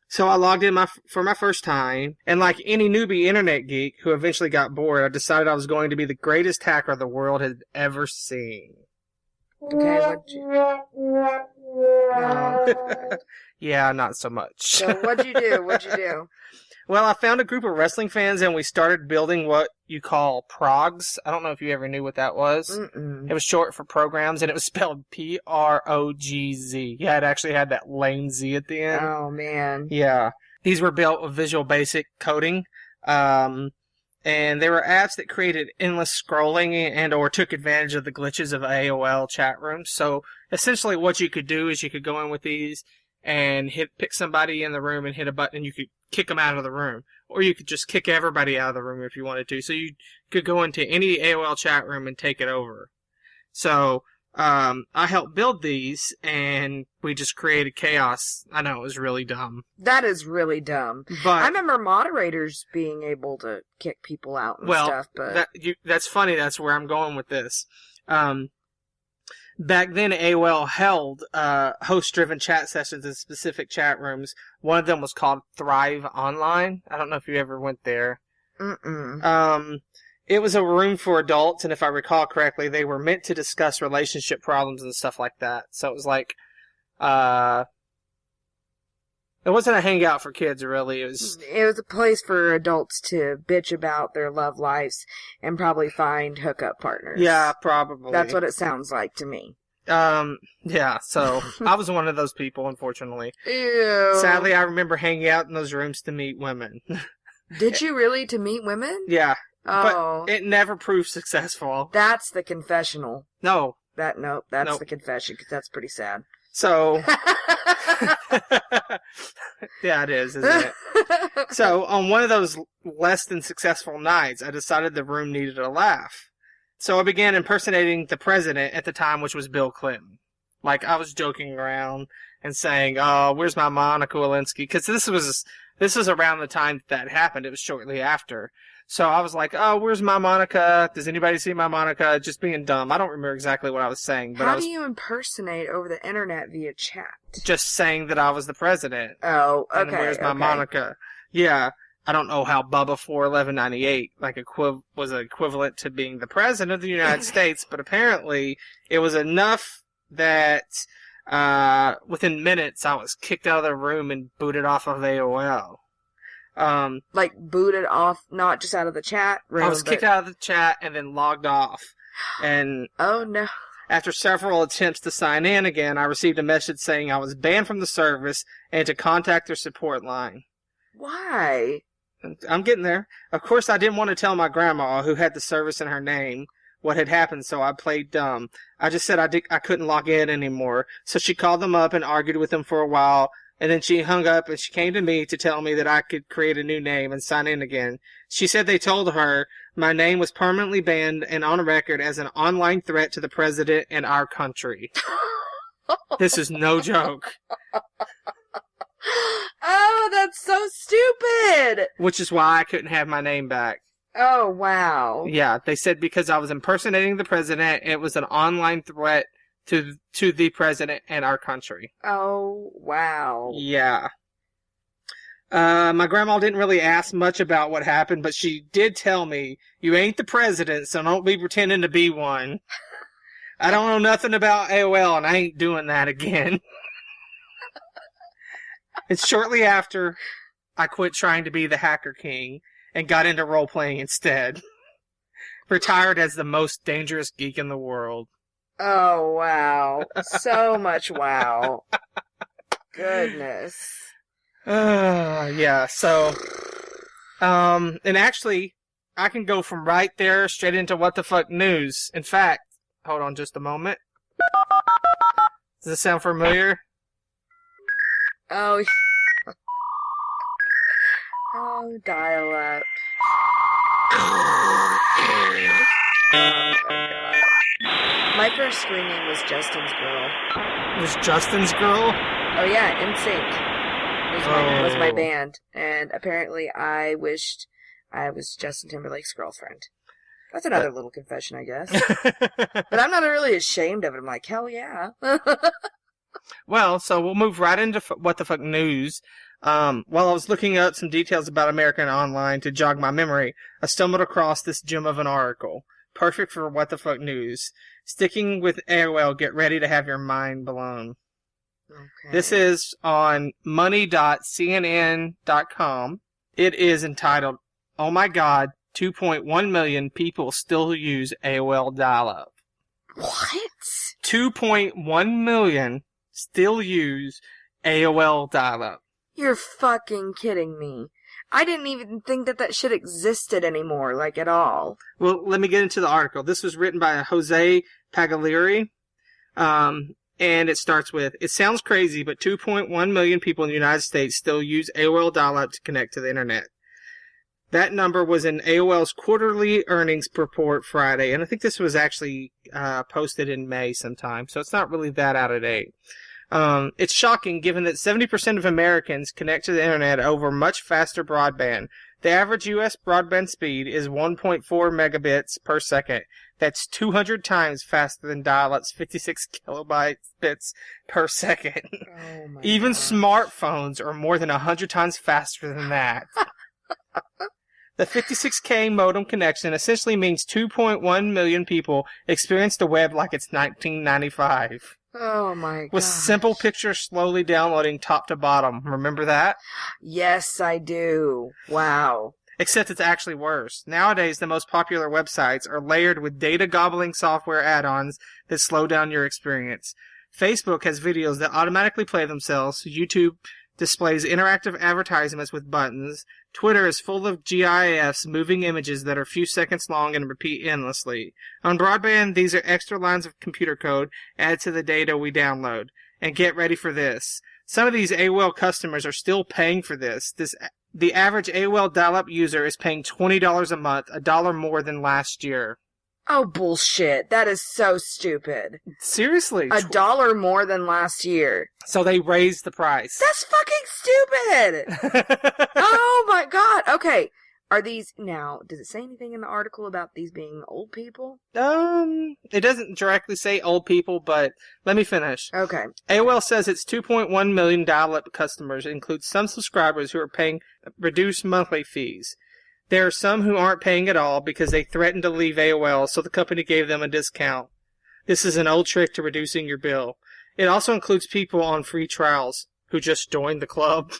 So I logged in for my first time, and like any newbie internet geek who eventually got bored, I decided I was going to be the greatest hacker the world had ever seen. Okay, what'd you... Yeah, not so much. So what'd you do? Well, I found a group of wrestling fans, and we started building what you call progs. I don't know if you ever knew what that was. Mm-mm. It was short for programs, and it was spelled PROGZ. Yeah, it actually had that lame Z at the end. Oh, man. Yeah. These were built with Visual Basic coding. And they were apps that created endless scrolling and or took advantage of the glitches of AOL chat rooms. So essentially what you could do is you could go in with these and pick somebody in the room and hit a button and you could kick them out of the room. Or you could just kick everybody out of the room if you wanted to. So you could go into any AOL chat room and take it over. So I helped build these, and we just created chaos. I know, it was really dumb. That is really dumb. But I remember moderators being able to kick people out and stuff. But that's funny. That's where I'm going with this. Back then, AOL held host-driven chat sessions in specific chat rooms. One of them was called Thrive Online. I don't know if you ever went there. Mm-mm. It was a room for adults, and if I recall correctly, they were meant to discuss relationship problems and stuff like that. So it was like, it wasn't a hangout for kids, really. It was a place for adults to bitch about their love lives and probably find hookup partners. Yeah, probably. That's what it sounds like to me. Yeah, so I was one of those people, unfortunately. Ew. Sadly, I remember hanging out in those rooms to meet women. Did you really, to meet women? Yeah. Oh. But it never proved successful. That's the confessional. No. That's the confession, because that's pretty sad. So, yeah, it is, isn't it? So, on one of those less than successful nights, I decided the room needed a laugh. So I began impersonating the president at the time, which was Bill Clinton. Like, I was joking around, and saying, "Oh, where's my Monica Lewinsky?" Because this was around the time that happened. It was shortly after. So I was like, "Oh, where's my Monica? Does anybody see my Monica?" Just being dumb. I don't remember exactly what I was saying, but how do you impersonate over the internet via chat? Just saying that I was the president. Oh, okay. And where's my Monica? Yeah. I don't know how Bubba 41198 was equivalent to being the president of the United States, but apparently it was enough that within minutes I was kicked out of the room and booted off of AOL. Like booted off, not just out of the chat room. I was kicked out of the chat and then logged off. And oh no. After several attempts to sign in again, I received a message saying I was banned from the service and to contact their support line. Why? I'm getting there. Of course, I didn't want to tell my grandma, who had the service in her name, what had happened, so I played dumb. I just said I couldn't log in anymore. So she called them up and argued with them for a while, and then she hung up and she came to me to tell me that I could create a new name and sign in again. She said they told her my name was permanently banned and on record as an online threat to the president and our country. This is no joke. Oh, that's so stupid! Which is why I couldn't have my name back. Oh, wow. Yeah, they said because I was impersonating the president, it was an online threat to the president and our country. Oh, wow. Yeah. My grandma didn't really ask much about what happened, but she did tell me, "You ain't the president, so don't be pretending to be one." I don't know nothing about AOL, and I ain't doing that again. And shortly after, I quit trying to be the Hacker King and got into role-playing instead. Retired as the most dangerous geek in the world. Oh, wow. So much wow. Goodness. Yeah, so... and actually, I can go from right there straight into what the fuck news. In fact, hold on just a moment. Does this sound familiar? Oh, oh, dial up. Oh, God. My first screening was Justin's Girl. It was Justin's Girl? Oh, yeah, NSYNC was my band. And apparently I wished I was Justin Timberlake's girlfriend. That's another little confession, I guess. But I'm not really ashamed of it. I'm like, hell yeah. Well, so we'll move right into What the Fuck News. While I was looking up some details about American Online to jog my memory, I stumbled across this gem of an article. Perfect for What the Fuck News. Sticking with AOL, get ready to have your mind blown. Okay. This is on money.cnn.com. It is entitled, "Oh My God, 2.1 million people still use AOL dial-up." What? 2.1 million still use AOL dial-up. You're fucking kidding me. I didn't even think that shit existed anymore, like, at all. Well, let me get into the article. This was written by Jose Pagliari, and it starts with, "It sounds crazy, but 2.1 million people in the United States still use AOL dial-up to connect to the internet." That number was in AOL's quarterly earnings report Friday, and I think this was actually posted in May sometime, so it's not really that out of date. It's shocking given that 70% of Americans connect to the internet over much faster broadband. The average U.S. broadband speed is 1.4 megabits per second. That's 200 times faster than dial-up's 56 kilobytes per second. Oh my Even gosh. Smartphones are more than 100 times faster than that. The 56K modem connection essentially means 2.1 million people experience the web like it's 1995. Oh my god. With simple pictures slowly downloading top to bottom. Remember that? Yes, I do. Wow. Except it's actually worse. Nowadays, the most popular websites are layered with data-gobbling software add-ons that slow down your experience. Facebook has videos that automatically play themselves. YouTube displays interactive advertisements with buttons. Twitter is full of GIFs, moving images that are a few seconds long and repeat endlessly. On broadband, these are extra lines of computer code added to the data we download. And get ready for this. Some of these AOL customers are still paying for this. The average AOL dial-up user is paying $20 a month, $1 more than last year. Oh, bullshit. That is so stupid. Seriously. $1 more than last year. So they raised the price. That's fucking stupid! Oh my god. Okay. Are these, now, does it say anything in the article about these being old people? It doesn't directly say old people, but let me finish. Okay. AOL says its 2.1 million dial-up customers include some subscribers who are paying reduced monthly fees. There are some who aren't paying at all because they threatened to leave AOL, so the company gave them a discount. This is an old trick to reducing your bill. It also includes people on free trials who just joined the club.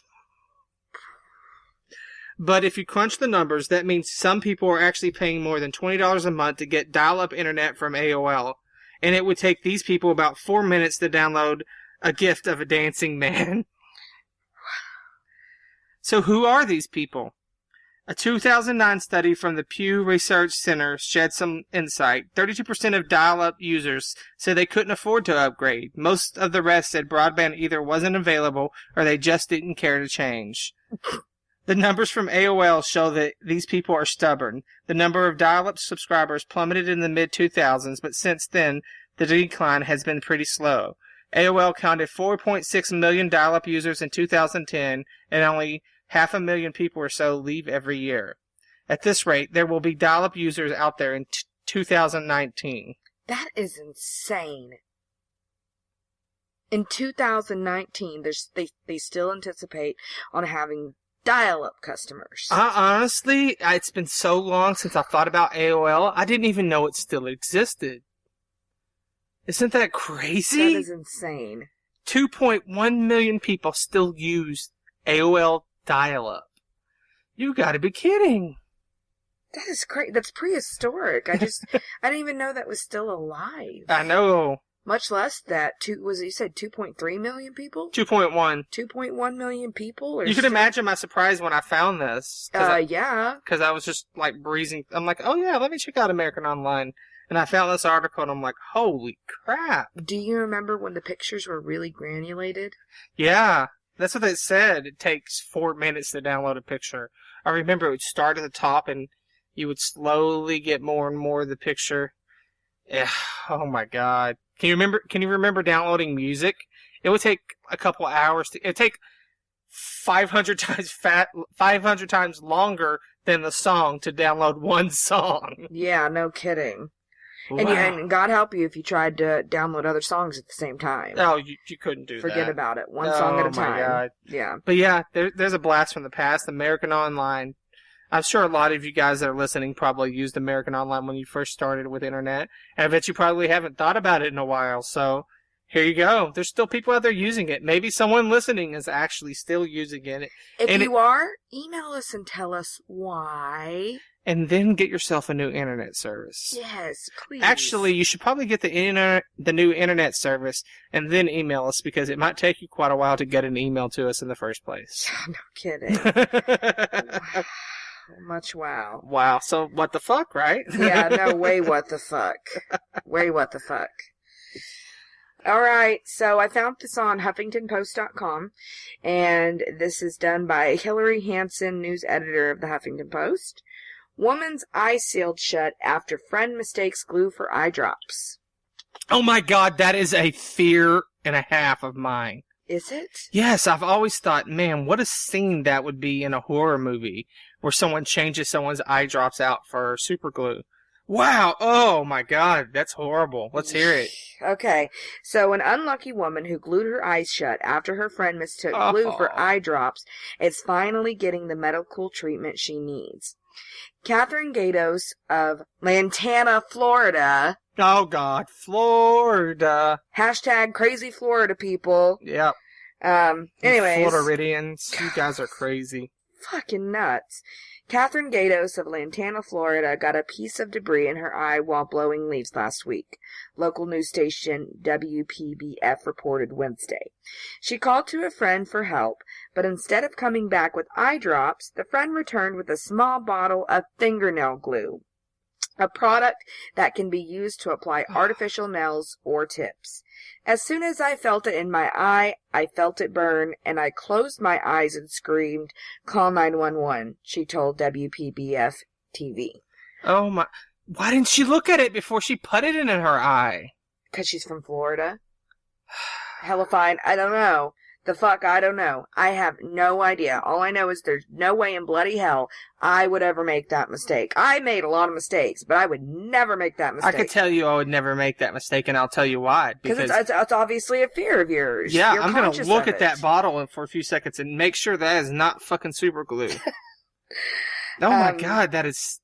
But if you crunch the numbers, that means some people are actually paying more than $20 a month to get dial-up internet from AOL. And it would take these people about 4 minutes to download a gift of a dancing man. So who are these people? A 2009 study from the Pew Research Center shed some insight. 32% of dial-up users said they couldn't afford to upgrade. Most of the rest said broadband either wasn't available or they just didn't care to change. The numbers from AOL show that these people are stubborn. The number of dial-up subscribers plummeted in the mid-2000s, but since then, the decline has been pretty slow. AOL counted 4.6 million dial-up users in 2010, and only 500,000 people or so leave every year. At this rate, there will be dial-up users out there in 2019. That is insane. In 2019, they still anticipate on having dial-up customers. Honestly, it's been so long since I thought about AOL, I didn't even know it still existed. Isn't that crazy? That is insane. 2.1 million people still use AOL dial-up. You gotta be kidding. That is crazy. That's prehistoric. I didn't even know that was still alive. I know. Much less that, you said 2.3 million people? 2.1. 2.1 million people? You can imagine my surprise when I found this. Yeah. Because I was just, like, breezing. I'm like, oh yeah, let me check out American Online. And I found this article, and I'm like, holy crap. Do you remember when the pictures were really granulated? Yeah. That's what it said. It takes 4 minutes to download a picture. I remember it would start at the top, and you would slowly get more and more of the picture. Yeah. Oh my god. Can you remember downloading music? It would take a couple hours it would take 500 times longer than the song to download one song. Yeah, no kidding. Wow. And God help you if you tried to download other songs at the same time. Oh, you couldn't do that. Forget about it. One song at a time. Oh my god. Yeah. But yeah, there's a blast from the past. American Online. I'm sure a lot of you guys that are listening probably used American Online when you first started with internet. And I bet you probably haven't thought about it in a while. So here you go. There's still people out there using it. Maybe someone listening is actually still using it. If you are, email us and tell us why. And then get yourself a new internet service. Yes, please. Actually, you should probably get the new internet service and then email us because it might take you quite a while to get an email to us in the first place. No kidding. Much wow. Wow, so what the fuck, right? Yeah, no, way what the fuck. Way what the fuck. Alright, so I found this on HuffingtonPost.com, and this is done by Hillary Hansen, news editor of the Huffington Post. Woman's eye sealed shut after friend mistakes glue for eye drops. Oh my god, that is a fear and a half of mine. Is it? Yes, I've always thought, man, what a scene that would be in a horror movie where someone changes someone's eye drops out for super glue. Wow, oh my god, that's horrible. Let's hear it. Okay, so an unlucky woman who glued her eyes shut after her friend mistook glue for eye drops is finally getting the medical treatment she needs. Catherine Gatos of Lantana, Florida. Oh god, Florida. Hashtag crazy Florida people. Yep. Anyways. Floridians, you guys are crazy. Fucking nuts. Catherine Gatos of Lantana, Florida got a piece of debris in her eye while blowing leaves last week. Local news station WPBF reported Wednesday. She called to a friend for help, but instead of coming back with eye drops, the friend returned with a small bottle of fingernail glue, a product that can be used to apply artificial nails or tips. As soon as I felt it in my eye, I felt it burn, and I closed my eyes and screamed, "Call 911," she told WPBF TV. Oh my... Why didn't she look at it before she put it in her eye? Because she's from Florida. Hella fine. I don't know. The fuck, I don't know. I have no idea. All I know is there's no way in bloody hell I would ever make that mistake. I made a lot of mistakes, but I would never make that mistake. I could tell you I would never make that mistake, and I'll tell you why. Because it's obviously a fear of yours. Yeah, I'm going to look at that bottle for a few seconds and make sure that is not fucking super glue. Oh my god, that is...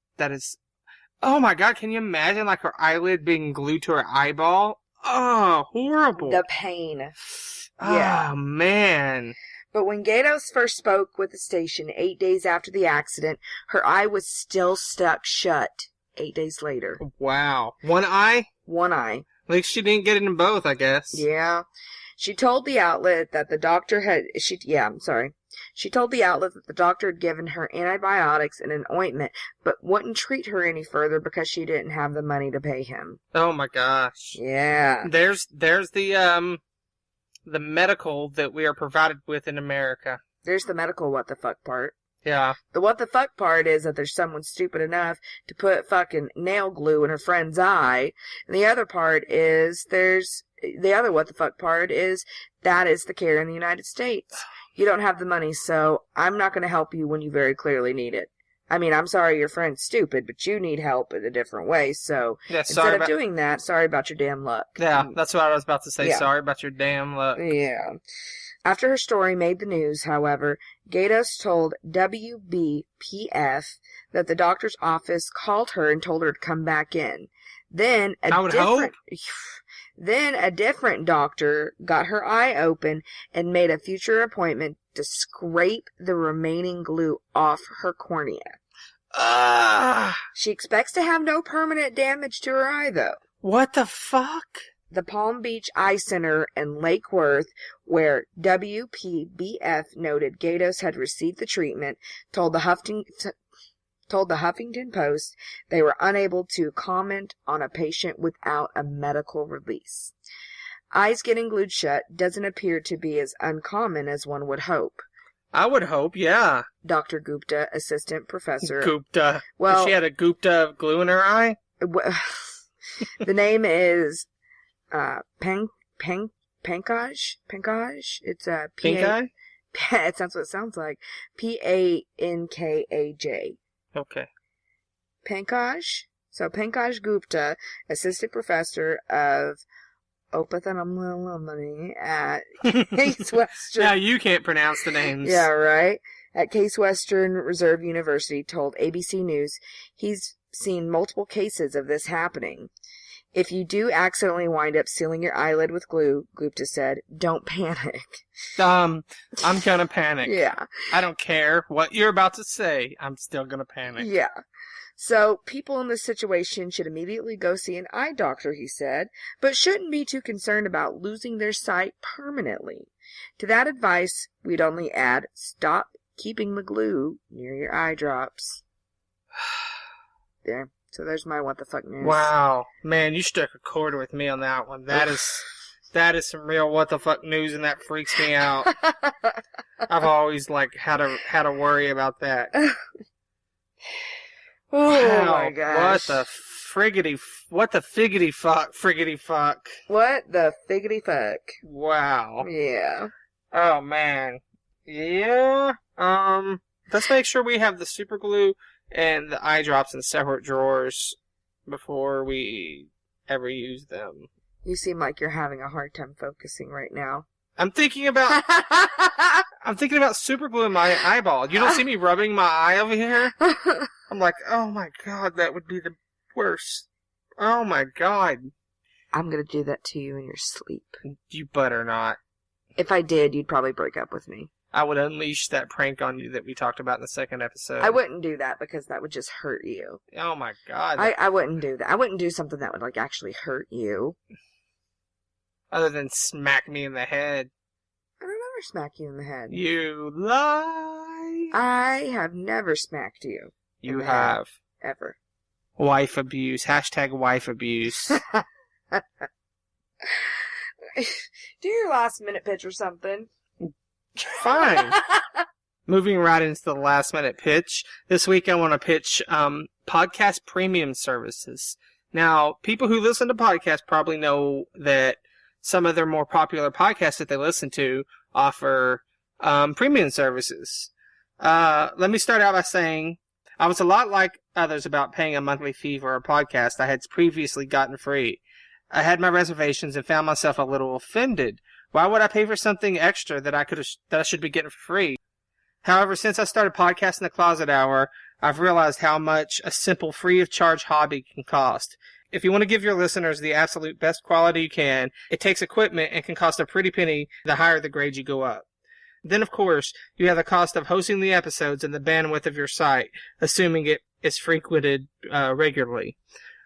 Oh my god, can you imagine like her eyelid being glued to her eyeball? Oh, horrible. The pain. Yeah. Oh, man. But when Gatos first spoke with the station 8 days after the accident, her eye was still stuck shut 8 days later. Wow. One eye? One eye. At least she didn't get it in both, I guess. Yeah. She told the outlet that the doctor had... She told the outlet that the doctor had given her antibiotics and an ointment, but wouldn't treat her any further because she didn't have the money to pay him. Oh, my gosh. Yeah. There's the medical that we are provided with in America. There's the medical what the fuck part. Yeah. The what the fuck part is that there's someone stupid enough to put fucking nail glue in her friend's eye. And the other part is the other what the fuck part is that is the care in the United States. You don't have the money, so I'm not going to help you when you very clearly need it. I mean, I'm sorry your friend's stupid, but you need help in a different way, so instead of doing that, sorry about your damn luck. Yeah, that's what I was about to say. Yeah. Sorry about your damn luck. Yeah. After her story made the news, however, Gatos told WBPF that the doctor's office called her and told her to come back in. Then a different doctor got her eye open and made a future appointment to scrape the remaining glue off her cornea. She expects to have no permanent damage to her eye, though. What the fuck? The Palm Beach Eye Center in Lake Worth, where WPBF noted Gatos had received the treatment, told the Huffington Post they were unable to comment on a patient without a medical release. Eyes getting glued shut doesn't appear to be as uncommon as one would hope. I would hope, yeah. Dr. Gupta, assistant professor. Gupta. Well, she had a Gupta of glue in her eye? The name is Pankaj? It's a Pink eye? That's what it sounds like. Pankaj. Okay. Pankaj? So Pankaj Gupta, assistant professor of ophthalmology at Case Western. Now you can't pronounce the names. Yeah, right. At Case Western Reserve University told ABC News he's seen multiple cases of this happening. If you do accidentally wind up sealing your eyelid with glue, Gupta said, don't panic. I'm gonna panic. Yeah. I don't care what you're about to say. I'm still gonna panic. Yeah. So, people in this situation should immediately go see an eye doctor, he said, but shouldn't be too concerned about losing their sight permanently. To that advice, we'd only add, stop keeping the glue near your eye drops. There. So there's my what the fuck news. Wow. Man, you struck a chord with me on that one. That is some real what the fuck news, and that freaks me out. I've always had to worry about that. Oh my gosh. What the figgity fuck. What the figgity fuck. Wow. Yeah. Oh man. Yeah. Let's make sure we have the super glue and the eye drops in separate drawers before we ever use them. You seem like you're having a hard time focusing right now. I'm thinking about super glue in my eyeball. You don't see me rubbing my eye over here? I'm like, oh my god, that would be the worst. Oh my god. I'm gonna do that to you in your sleep. You better not. If I did, you'd probably break up with me. I would unleash that prank on you that we talked about in the second episode. I wouldn't do that because that would just hurt you. Oh my god. I wouldn't do that. I wouldn't do something that would actually hurt you. Other than smack me in the head. I don't ever smack you in the head. You lie. I have never smacked you. You have. Ever. Wife abuse. # wife abuse. Do your last minute pitch or something. Fine. moving right into the last minute pitch. This week I want to pitch podcast premium services. Now, people who listen to podcasts probably know that some of their more popular podcasts that they listen to offer premium services. Let me start out by saying I was a lot like others about paying a monthly fee for a podcast I had previously gotten free. I had my reservations and found myself a little offended. Why would I pay for something extra that I should be getting for free? However, since I started podcasting the Closet Hour, I've realized how much a simple free of charge hobby can cost. If you want to give your listeners the absolute best quality you can, it takes equipment and can cost a pretty penny the higher the grade you go up. Then, of course, you have the cost of hosting the episodes and the bandwidth of your site, assuming it is frequented regularly.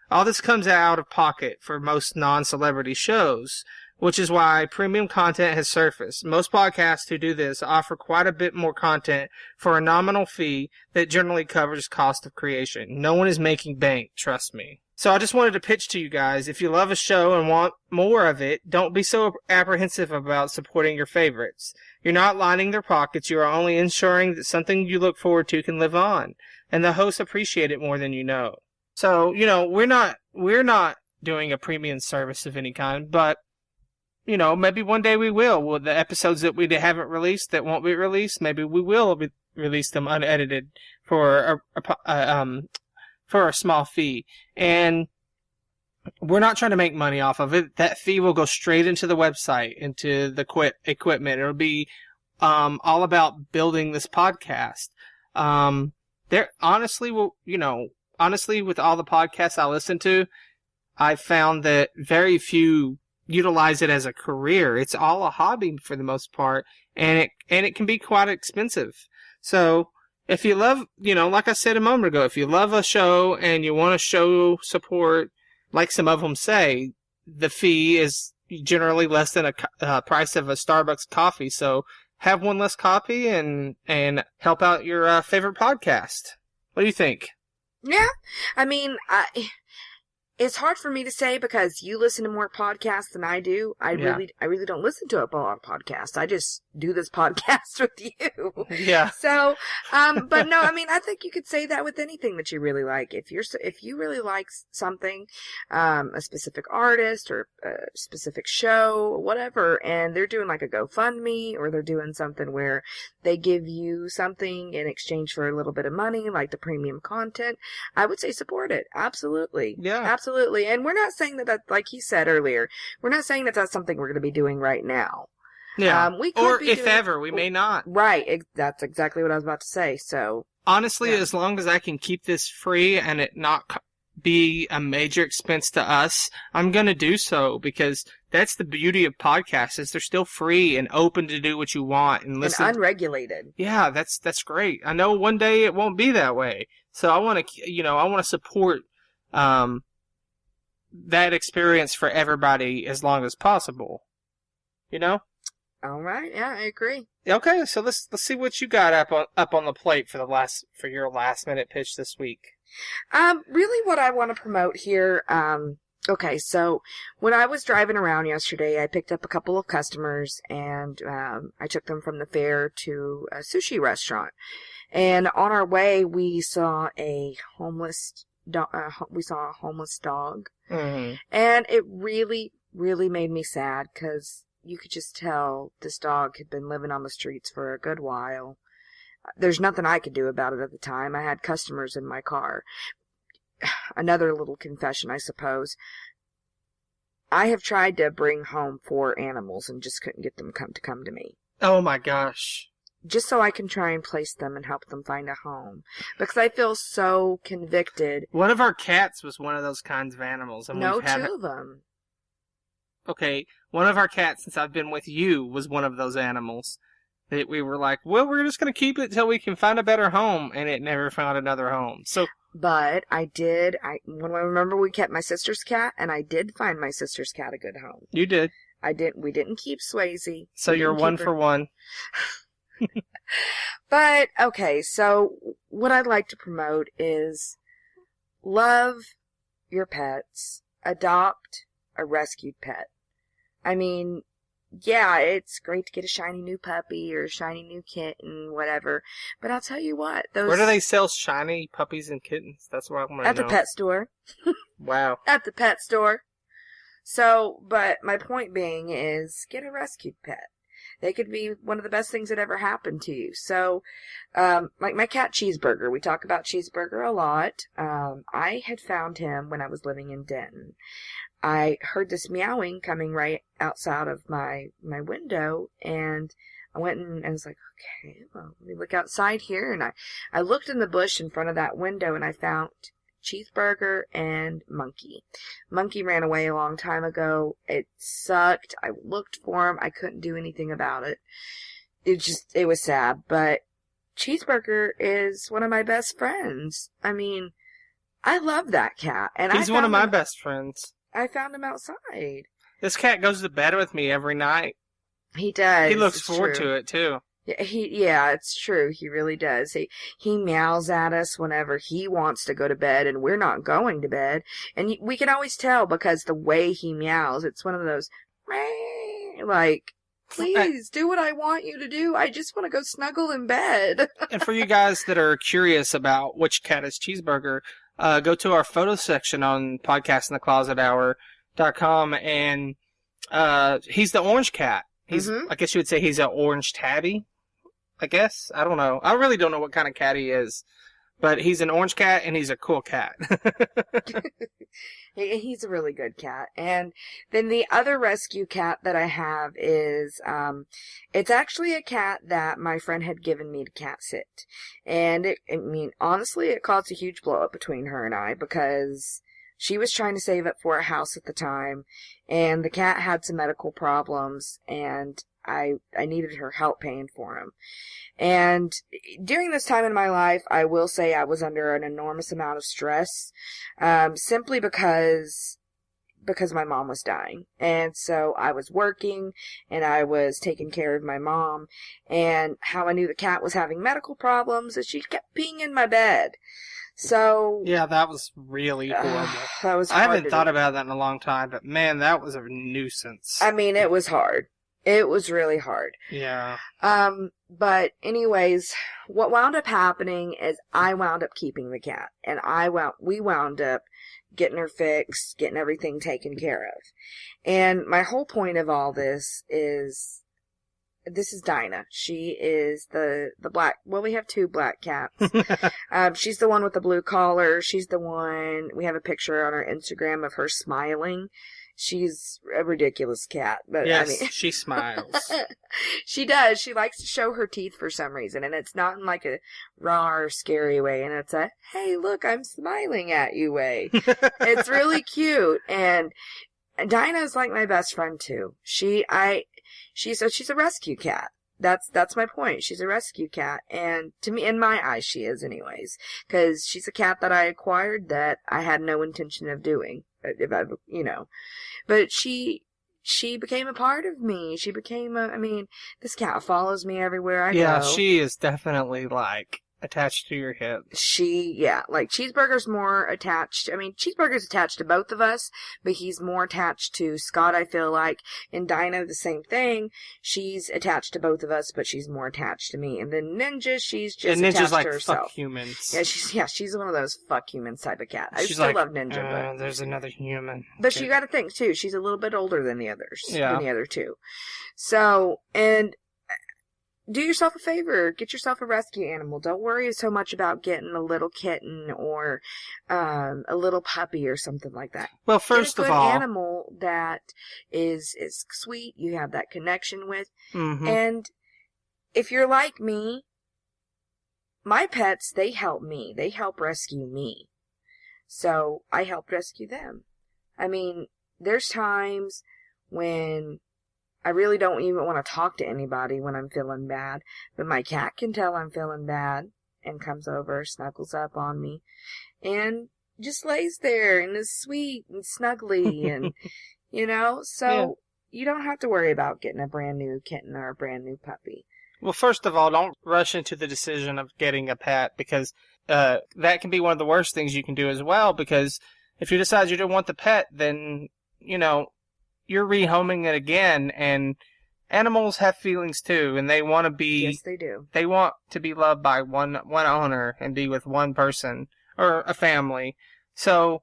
All this comes out of pocket for most non-celebrity shows, which is why premium content has surfaced. Most podcasts who do this offer quite a bit more content for a nominal fee that generally covers cost of creation. No one is making bank, trust me. So I just wanted to pitch to you guys, if you love a show and want more of it, don't be so apprehensive about supporting your favorites. You're not lining their pockets, you are only ensuring that something you look forward to can live on, and the hosts appreciate it more than you know. So, we're not doing a premium service of any kind, but maybe one day we will. Well, the episodes that we haven't released that won't be released, maybe we will release them unedited for a small fee. And we're not trying to make money off of it. That fee will go straight into the website, into the equipment. It'll be all about building this podcast. Honestly, with all the podcasts I listen to, I've found that very few utilize it as a career. It's all a hobby for the most part, and it can be quite expensive. So if you love, like I said a moment ago, if you love a show and you want to show support, like some of them say, the fee is generally less than a price of a Starbucks coffee. So have one less coffee and help out your favorite podcast. What do you think? Yeah, I mean, it's hard for me to say because you listen to more podcasts than I do. I really don't listen to a lot of podcasts. I just do this podcast with you. Yeah. So, but no, I mean, I think you could say that with anything that you really like. If you really like something, a specific artist or a specific show, whatever, and they're doing like a GoFundMe or they're doing something where they give you something in exchange for a little bit of money, like the premium content, I would say support it. Absolutely. Yeah. Absolutely. And we're not saying that, like he said earlier, we're not saying that that's something we're going to be doing right now. Yeah. We could or be if ever, we may not. Right. That's exactly what I was about to say. So honestly, as long as I can keep this free and it not be a major expense to us, I'm going to do so, because that's the beauty of podcasts, is they're still free and open to do what you want and listen. And unregulated. Yeah, that's great. I know one day it won't be that way. So I want to support that experience for everybody as long as possible. All right. Yeah, I agree. Okay, so let's see what you got up on the plate for your last minute pitch this week. Really what I want to promote here, okay, so when I was driving around yesterday, I picked up a couple of customers and I took them from the fair to a sushi restaurant. And on our way, we saw a homeless dog. Mm-hmm. And it really, really made me sad because you could just tell this dog had been living on the streets for a good while. There's nothing I could do about it at the time. I had customers in my car. Another little confession, I suppose. I have tried to bring home 4 animals and just couldn't get them to come to me. Oh my gosh. Just so I can try and place them and help them find a home. Because I feel so convicted. One of our cats was one of those kinds of animals. And no, 2 of them. Okay, one of our cats, since I've been with you, was one of those animals. That we were like, well, we're just going to keep it till we can find a better home, and it never found another home. So, but I remember we kept my sister's cat, and I did find my sister's cat a good home. You did. We didn't keep Swayze. So you're one for one. But, okay, so what I'd like to promote is love your pets. Adopt a rescued pet. I mean, yeah, it's great to get a shiny new puppy or a shiny new kitten, whatever. But I'll tell you what, those... Where do they sell shiny puppies and kittens? That's what I want to know. At the pet store. Wow. At the pet store. So, but my point being is, get a rescued pet. They could be one of the best things that ever happened to you. So, like my cat Cheeseburger, we talk about Cheeseburger a lot. I had found him when I was living in Denton. I heard this meowing coming right outside of my window, and I went and I was like, okay, well, let me look outside here. And I looked in the bush in front of that window, and I found Cheeseburger and Monkey. Monkey ran away a long time ago. It sucked. I looked for him. I couldn't do anything about it. It was sad. But Cheeseburger is one of my best friends. I mean, I love that cat. And he's one of my best friends. I found him outside. This cat goes to bed with me every night. He does. He looks forward to it, too. Yeah, it's true. He really does. He meows at us whenever he wants to go to bed, and we're not going to bed. And we can always tell because the way he meows, it's one of those, like, please do what I want you to do. I just want to go snuggle in bed. And for you guys that are curious about which cat is Cheeseburger, go to our photo section on podcastintheclosethour.com, and he's the orange cat. He's, I guess you would say he's an orange tabby, I guess. I don't know. I really don't know what kind of cat he is, but he's an orange cat, and he's a cool cat. He's a really good cat. And then the other rescue cat that I have is, it's actually a cat that my friend had given me to cat sit. And honestly, it caused a huge blow up between her and I because she was trying to save up for a house at the time, and the cat had some medical problems, and I needed her help paying for him. And during this time in my life, I will say I was under an enormous amount of stress, simply because my mom was dying. And so I was working, and I was taking care of my mom, and how I knew the cat was having medical problems is she kept peeing in my bed. So... yeah, that was really horrible. That was hard. I haven't thought do. about that in a long time, but man, that was a nuisance. I mean, it was hard. It was really hard. Yeah. But anyways, what wound up happening is I wound up keeping the cat, and we wound up getting her fixed, getting everything taken care of. And my whole point of all this is Dinah. She is the black, well, we have two black cats. She's the one with the blue collar. She's the one, we have a picture on our Instagram of her smiling. She's a ridiculous cat, but yes, I mean, she smiles. She does. She likes to show her teeth for some reason, and it's not in like a raw or scary way, and it's a, hey, look, I'm smiling at you way. It's really cute, and Dinah's like my best friend too. She's a rescue cat. That's my point. She's a rescue cat, and to me, in my eyes, she is anyways, because she's a cat that I acquired that I had no intention of doing, but she became a part of me. She became this cat follows me everywhere I go. Yeah, she is definitely like attached to your hip. Like Cheeseburger's more attached. Cheeseburger's attached to both of us, but he's more attached to Scott, I feel like. And Dinah, the same thing. She's attached to both of us, but she's more attached to me. And then Ninja, she's just attached like, to herself. Fuck humans. Yeah, she's one of those fuck humans type of cat. I she's still like, love Ninja, but there's another human. But you got to think too. She's a little bit older than the others. Yeah. Than the other two. So, and do yourself a favor. Get yourself a rescue animal. Don't worry so much about getting a little kitten or a little puppy or something like that. Well, first Get a of all, animal that is sweet. You have that connection with. Mm-hmm. And if you're like me, my pets, they help me. They help rescue me. So I help rescue them. There's times when I really don't even want to talk to anybody when I'm feeling bad, but my cat can tell I'm feeling bad and comes over, snuggles up on me, and just lays there and is sweet and snuggly and, so you don't have to worry about getting a brand new kitten or a brand new puppy. Well, first of all, don't rush into the decision of getting a pet because that can be one of the worst things you can do as well, because if you decide you don't want the pet, then, you're rehoming it again, and animals have feelings too, and they want to be. Yes, they do. They want to be loved by one owner and be with one person or a family. So,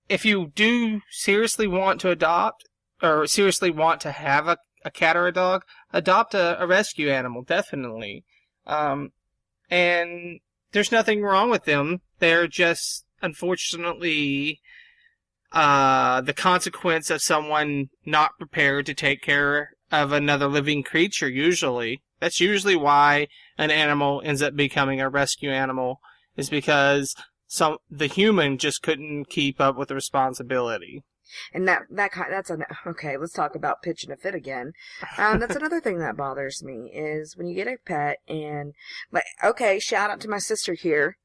if you do seriously want to adopt or seriously want to have a cat or a dog, adopt a rescue animal, definitely. And there's nothing wrong with them. They're just, unfortunately, the consequence of someone not prepared to take care of another living creature, usually. That's usually why an animal ends up becoming a rescue animal, is because the human just couldn't keep up with the responsibility. And okay, let's talk about pitching a fit again. That's another thing that bothers me is when you get a pet and, like, okay, shout out to my sister here.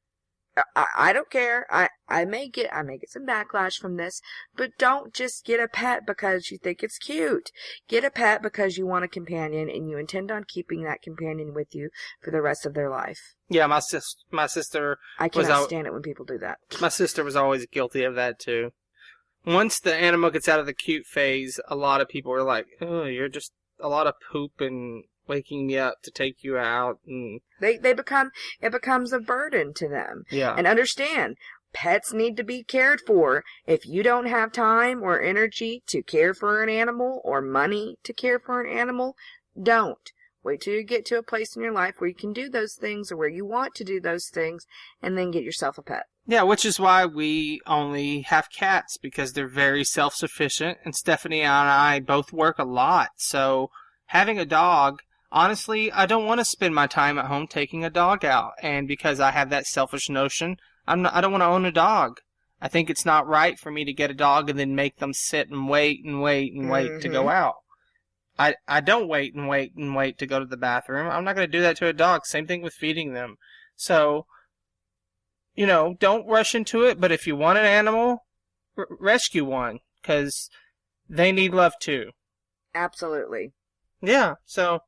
I don't care. I may get some backlash from this, but don't just get a pet because you think it's cute. Get a pet because you want a companion and you intend on keeping that companion with you for the rest of their life. Yeah, my sister. I cannot stand it when people do that. My sister was always guilty of that too. Once the animal gets out of the cute phase, a lot of people are like, "Oh, you're just a lot of poop and waking me up to take you out." And it becomes a burden to them. Yeah. And understand, pets need to be cared for. If you don't have time or energy to care for an animal or money to care for an animal, don't. Wait till you get to a place in your life where you can do those things or where you want to do those things, and then get yourself a pet. Yeah, which is why we only have cats, because they're very self-sufficient, and Stephanie and I both work a lot. So having a dog, honestly, I don't want to spend my time at home taking a dog out. And because I have that selfish notion, I don't want to own a dog. I think it's not right for me to get a dog and then make them sit and wait and wait and wait to go out. I don't wait and wait and wait to go to the bathroom. I'm not going to do that to a dog. Same thing with feeding them. So, don't rush into it. But if you want an animal, rescue one, because they need love too. Absolutely. Yeah. So,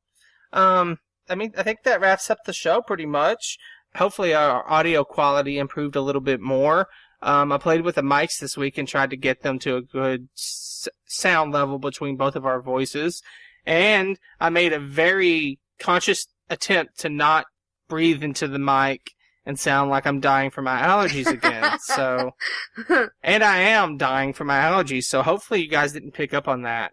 I think that wraps up the show pretty much. Hopefully our audio quality improved a little bit more. I played with the mics this week and tried to get them to a good sound level between both of our voices. And I made a very conscious attempt to not breathe into the mic and sound like I'm dying from my allergies again. So, and I am dying from my allergies, so hopefully you guys didn't pick up on that.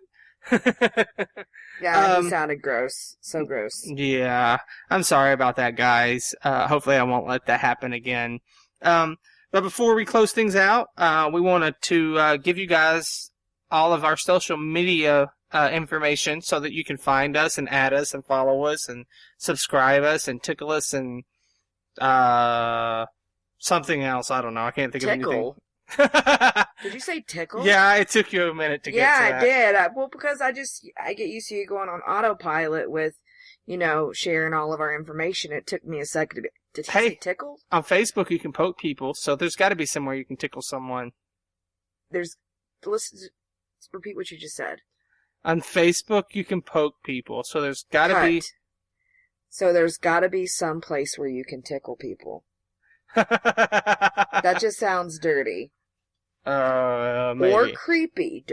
Yeah, he sounded gross. So gross. Yeah, I'm sorry about that, guys. Hopefully I won't let that happen again. But before we close things out, we wanted to give you guys all of our social media information so that you can find us and add us and follow us and subscribe us and tickle us and something else. I don't know. I can't think of anything. Did you say tickle? Yeah, it took you a minute to get to that. Yeah, I did. Well, because I get used to you going on autopilot with, sharing all of our information. It took me a second to Did he say tickle? On Facebook you can poke people, so there's got to be somewhere you can tickle someone. Let's repeat what you just said. On Facebook you can poke people, so there's got to be... So there's got to be some place where you can tickle people. That just sounds dirty. Maybe. Or creepy.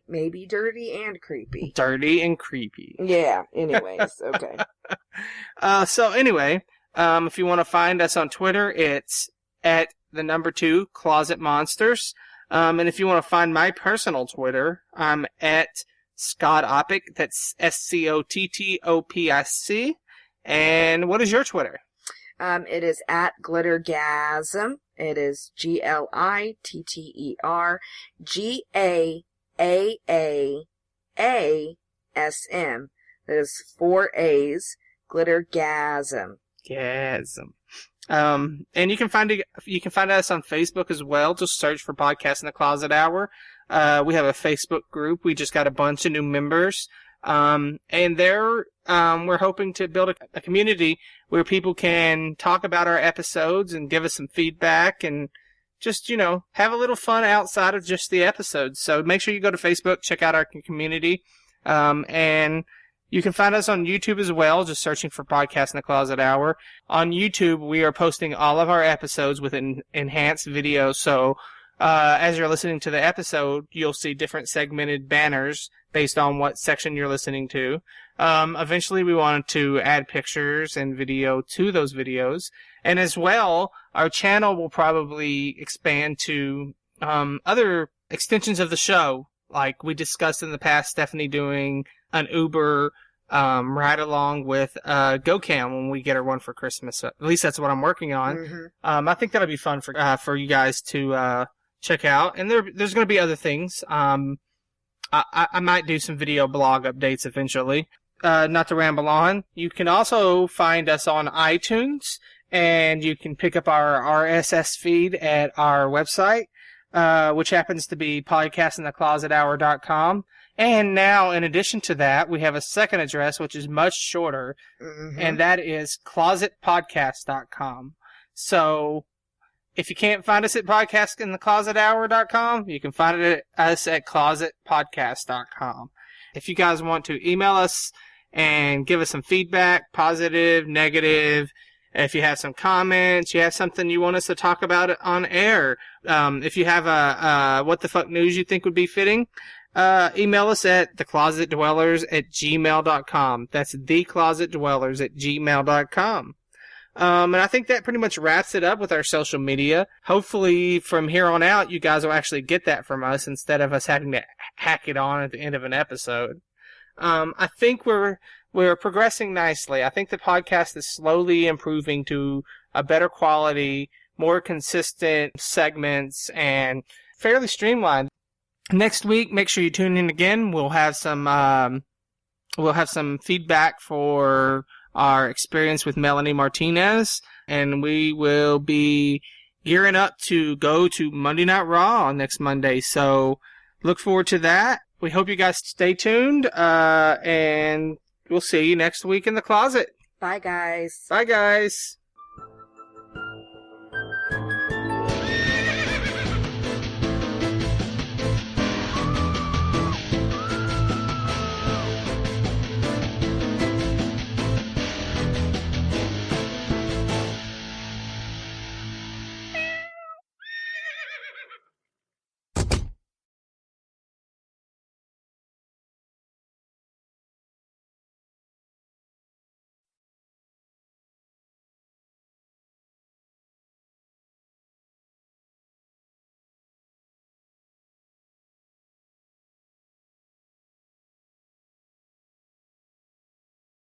Maybe dirty and creepy. Dirty and creepy. Yeah, anyways, okay. So anyway, if you want to find us on Twitter, it's at @2 Closet Monsters. And if you want to find my personal Twitter, I'm at Scott Opic. That's SCOTTOPIC. And what is your Twitter? It is at Glittergasm. It is GLITTERGAAAASM. That is 4 A's. Glittergasm. Gasm. And you can find us on Facebook as well. Just search for Podcast in the Closet Hour. We have a Facebook group. We just got a bunch of new members. And there, we're hoping to build a community where people can talk about our episodes and give us some feedback and just, have a little fun outside of just the episodes. So make sure you go to Facebook, check out our community. And you can find us on YouTube as well, just searching for Podcast in the Closet Hour. On YouTube, we are posting all of our episodes with an enhanced video, so as you're listening to the episode, you'll see different segmented banners based on what section you're listening to. Eventually, we wanted to add pictures and video to those videos. And as well, our channel will probably expand to other extensions of the show. Like we discussed in the past, Stephanie doing an Uber ride along with GoCam when we get her one for Christmas. At least that's what I'm working on. Mm-hmm. I think that'll be fun for you guys to check out. And there's going to be other things. I might do some video blog updates eventually. Not to ramble on, you can also find us on iTunes, and you can pick up our RSS feed at our website, which happens to be podcastintheclosethour.com. And now, in addition to that, we have a second address, which is much shorter, and that is closetpodcast.com. So, if you can't find us at podcastintheclosethour.com, you can find us at closetpodcast.com. If you guys want to email us and give us some feedback, positive, negative, if you have some comments, you have something you want us to talk about on air, if you have a what the fuck news you think would be fitting, email us at theclosetdwellers@gmail.com. That's theclosetdwellers@gmail.com. And I think that pretty much wraps it up with our social media. Hopefully, from here on out, you guys will actually get that from us instead of us having to hack it on at the end of an episode. I think we're progressing nicely. I think the podcast is slowly improving to a better quality, more consistent segments, and fairly streamlined. Next week, make sure you tune in again. We'll have some feedback for our experience with Melanie Martinez, and we will be gearing up to go to Monday Night Raw next Monday. So look forward to that. We hope you guys stay tuned, and we'll see you next week in the closet. Bye, guys. Bye, guys.